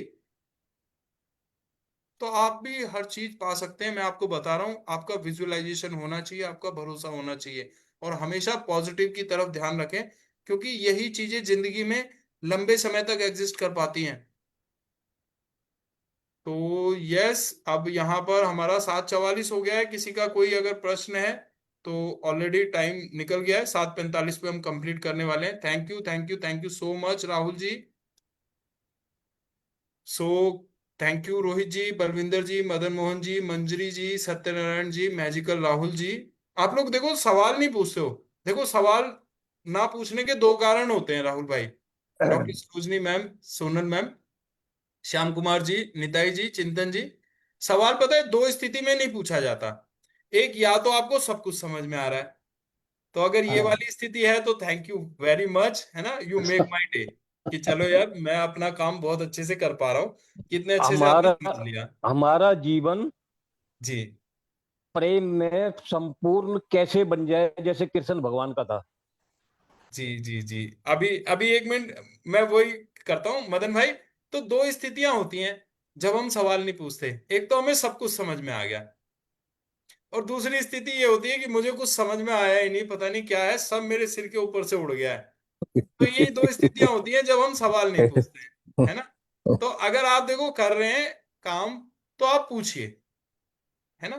S1: तो आप भी हर चीज पा सकते हैं। मैं आपको बता रहा हूं, आपका विजुअलाइजेशन होना चाहिए, आपका भरोसा होना चाहिए, और हमेशा पॉजिटिव की तरफ ध्यान रखें, क्योंकि यही चीजें जिंदगी में लंबे समय तक एग्जिस्ट कर पाती हैं। तो यस, अब यहाँ पर हमारा 7:44 हो गया है। किसी का कोई अगर प्रश्न है तो, ऑलरेडी टाइम निकल गया है, 7:45 पे हम कंप्लीट करने वाले हैं। Thank you thank you thank you so much Rahul ji. So thank you Rohit ji, Balwinder ji, Madan Mohan ji, Manjari ji, Satyanarayan ji, magical Rahul ji. आप लोग देखो सवाल नहीं पूछते हो। देखो, सवाल ना पूछने के दो कारण होते हैं राहुल भाई, doctor Sarojini ma'am, Sonal ma'am, Shyam Kumar ji, Nitai ji, Chintan ji. सवाल पता है दो स्थिति में नहीं पूछा जाता। एक, या तो आपको सब कुछ समझ में आ रहा है, तो अगर ये वाली स्थिति है तो थैंक यू वेरी मच, है ना, यू मेक माय डे, कि चलो यार मैं अपना काम बहुत अच्छे से कर पा रहा हूँ। कितने अच्छे से आपने
S5: हमारा
S1: समझ लिया।
S5: हमारा जीवन
S1: जी
S5: प्रेम में संपूर्ण कैसे बन जाए, जैसे कृष्ण भगवान का था।
S1: जी जी जी। अभी अभी एक मिनट, मैं वही करता हूँ मदन भाई। तो दो स्थितियां होती हैं जब हम सवाल नहीं पूछते। एक तो हमें सब कुछ समझ में आ गया, और दूसरी स्थिति ये होती है कि मुझे कुछ समझ में आया ही नहीं, पता नहीं क्या है, सब मेरे सिर के ऊपर से उड़ गया है। तो यही दो स्थितियां होती हैं जब हम सवाल नहीं पूछते हैं, है ना। तो अगर आप देखो कर रहे हैं काम, तो आप पूछिए, है ना,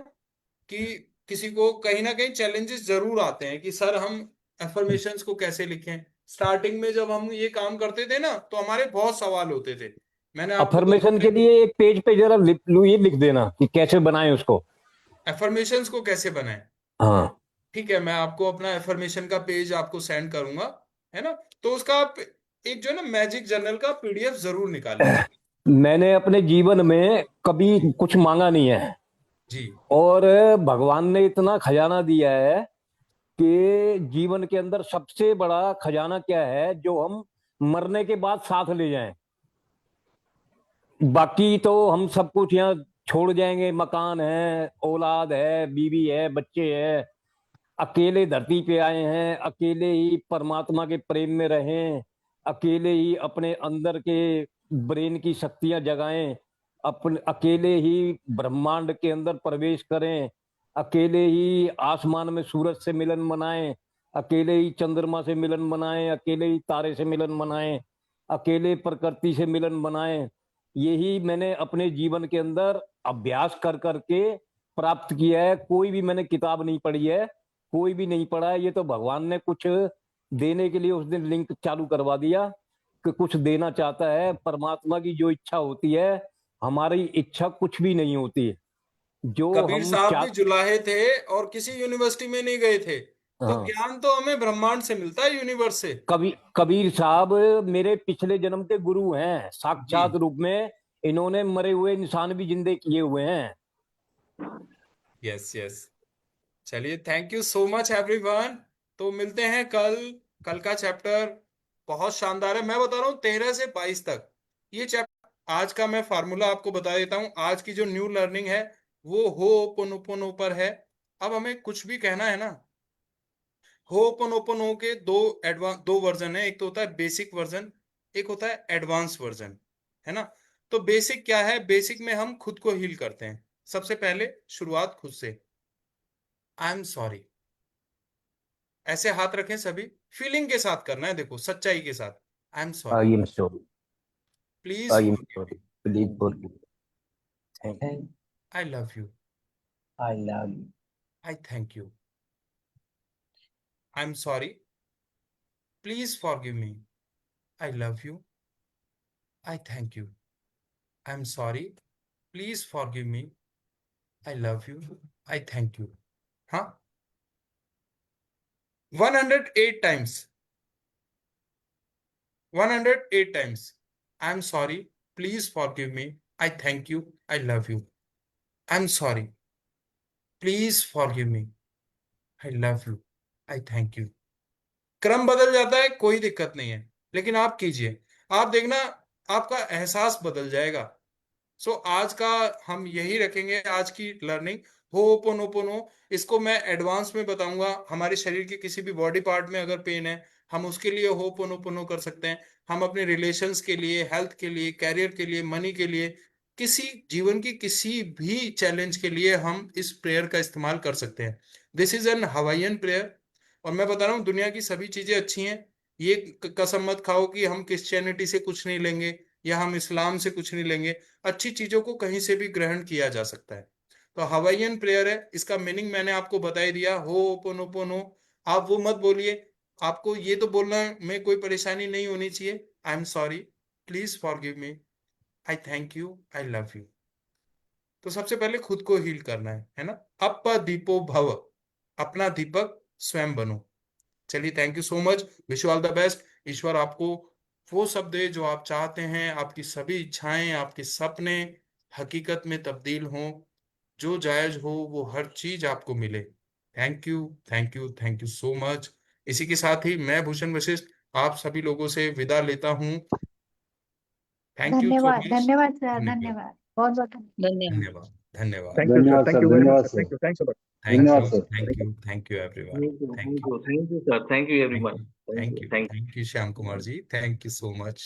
S1: कि किसी को कहीं ना कहीं चैलेंजेस जरूर आते हैं कि सर हम एफर्मेशंस को कैसे लिखें। स्टार्टिंग में जब हम ये काम करते थे ना, तो हमारे बहुत सवाल होते थे। मैंने आपको
S5: अफर्मेशन के लिए एक पेज पे जरा ये लिख देना कि कैसे बनाए उसको।
S1: एफर्मेशंस को कैसे बनाएं।
S5: हाँ,
S1: ठीक है, मैं आपको अपना एफर्मेशन का पेज आपको सेंड करूंगा, है ना। तो उसका आप एक जो है ना मैजिक जर्नल का पीडीएफ जरूर निकाल लीजिए।
S5: मैंने अपने जीवन में कभी कुछ मांगा नहीं है,
S1: जी
S5: और भगवान ने इतना खजाना दिया है कि जीवन के अंदर सबसे बड़ा खजाना क्या है, जो हम मरने के बाद साथ ले जाएं। बाकी तो हम सब कुछ यहाँ छोड़ जाएंगे, मकान है, औलाद है, बीवी है, बच्चे हैं, अकेले धरती पे आए हैं, अकेले ही परमात्मा के प्रेम में रहें, अकेले ही अपने अंदर के ब्रेन की शक्तियां जगाएं, अपने अकेले ही ब्रह्मांड के अंदर प्रवेश करें, अकेले ही आसमान में सूरज से मिलन मनाएं, अकेले ही चंद्रमा से मिलन मनाएं, अकेले ही तारे से मिलन मनाएं, अकेले प्रकृति से मिलन मनाएं। यही मैंने अपने जीवन के अंदर अभ्यास कर करके प्राप्त किया है। कोई भी मैंने किताब नहीं पढ़ी है, कोई भी नहीं पढ़ा है। ये तो भगवान ने कुछ देने के लिए उस दिन लिंक चालू करवा दिया कि कुछ देना चाहता है। परमात्मा की जो इच्छा होती है, हमारी इच्छा कुछ भी नहीं होती। जो
S1: कबीर
S5: हम
S1: साहब भी
S5: चाह
S1: जुलाहे थे और किसी यूनिवर्सिटी में नहीं गए थे। तो
S5: हाँ,
S1: ज्ञान तो हमें ब्रह्मांड से मिलता है, यूनिवर्स से।
S5: कबीर साहब मेरे पिछले जन्म के गुरु हैं,
S1: जी
S5: साक्षात रूप में। इन्होंने मरे हुए इंसान भी जिंदे किए हुए हैं।
S1: Yes yes. चलिए, thank you so much everyone. तो मिलते हैं कल। कल का चैप्टर बहुत शानदार है, मैं बता रहा हूँ 13 से 22 तक। ये चैप्टर, आज का मैं फार्मूला आपको बता देता हूँ। आज की जो न्यू लर्निंग है वो होपोनोपोनो पर है। अब हमें कुछ भी कहना है ना, होपोनोपोनो के दो वर्जन है। एक तो होता है बेसिक वर्जन, एक होता है एडवांस वर्जन, है ना। तो बेसिक क्या है? बेसिक में हम खुद को हील करते हैं। सबसे पहले शुरुआत खुद से। आई एम सॉरी, ऐसे हाथ रखें सभी, फीलिंग के साथ करना है, देखो सच्चाई के साथ। I am sorry,
S9: I am sorry.
S1: Please
S9: I am
S1: forgive me,
S9: sorry. Please forgive me. Thank you.
S8: Thank
S1: I love you,
S8: I love you.
S1: I thank you, I am sorry, please forgive me, I love you, I thank you, I am sorry, please forgive me, I love you, I thank you. हाँ, 108 times, 108 times. I am sorry, please forgive me, I thank you, I love you, I am sorry, please forgive me, I love you, I thank you. क्रम बदल जाता है, कोई दिक्कत नहीं है, लेकिन आप कीजिए, आप देखना आपका एहसास बदल जाएगा। सो आज का हम यही रखेंगे, आज की लर्निंग होपोनोपोनो। इसको मैं एडवांस में बताऊंगा। हमारे शरीर के किसी भी बॉडी पार्ट में अगर पेन है, हम उसके लिए होपोनोपोनो कर सकते हैं। हम अपने रिलेशंस के लिए, हेल्थ के लिए, कैरियर के लिए, मनी के लिए, किसी जीवन की किसी भी चैलेंज के लिए हम इस प्रेयर का इस्तेमाल कर सकते हैं। This is an Hawaiian prayer. और मैं बता रहा हूँ दुनिया की सभी चीजें अच्छी हैं। ये कसम मत खाओ कि हम क्रिश्चियनिटी से कुछ नहीं लेंगे या हम इस्लाम से कुछ नहीं लेंगे। अच्छी चीजों को कहीं से भी ग्रहण किया जा सकता है। तो हवाइयन प्रेयर है, इसका मीनिंग मैंने आपको बता ही दिया, हो ओपोनोपोनो। आप वो मत बोलिए, आपको ये तो बोलना में कोई परेशानी नहीं होनी चाहिए। I am sorry, please forgive me, I thank you, I love you. तो सबसे पहले खुद को हील करना है ना। अप दीपो भव, अपना दीपक स्वयं बनो। चलिए, thank you so much, wish you all the best. ईश्वर आपको वो सब दे जो आप चाहते हैं, आपकी सभी इच्छाएं, आपके सपने हकीकत में तब्दील हों, जो जायज हो वो हर चीज आपको मिले। Thank you, thank you, thank you so much. इसी के साथ ही मैं भूषण वशिष्ठ आप सभी लोगों से विदा लेता हूँ। थैंक यू सो
S10: धन्यवाद,
S1: मच।
S10: धन्यवाद सर,
S1: धन्यवाद,
S10: धन्यवाद, बहुत बहुत
S11: धन्यवाद।
S1: धन्यवाद, धन्यवाद।
S7: Thank you, sir.
S9: धन्यवाद
S7: Thank
S9: sir,
S7: you very much,
S9: धन्यवाद
S7: sir.
S9: Sir,
S7: Thank you. Thanks a lot.
S1: Thank
S9: धन्यवाद
S1: you,
S9: sir.
S1: Thank you everyone.
S11: Thank you,
S1: thank
S11: thank
S1: you,
S11: you, thank you, sir. Thank you,
S1: thank
S11: everyone.
S1: You,
S11: Thank
S1: thank
S11: you,
S1: you,
S11: thank you.
S1: Thank you Shyam Kumar ji, thank you so much.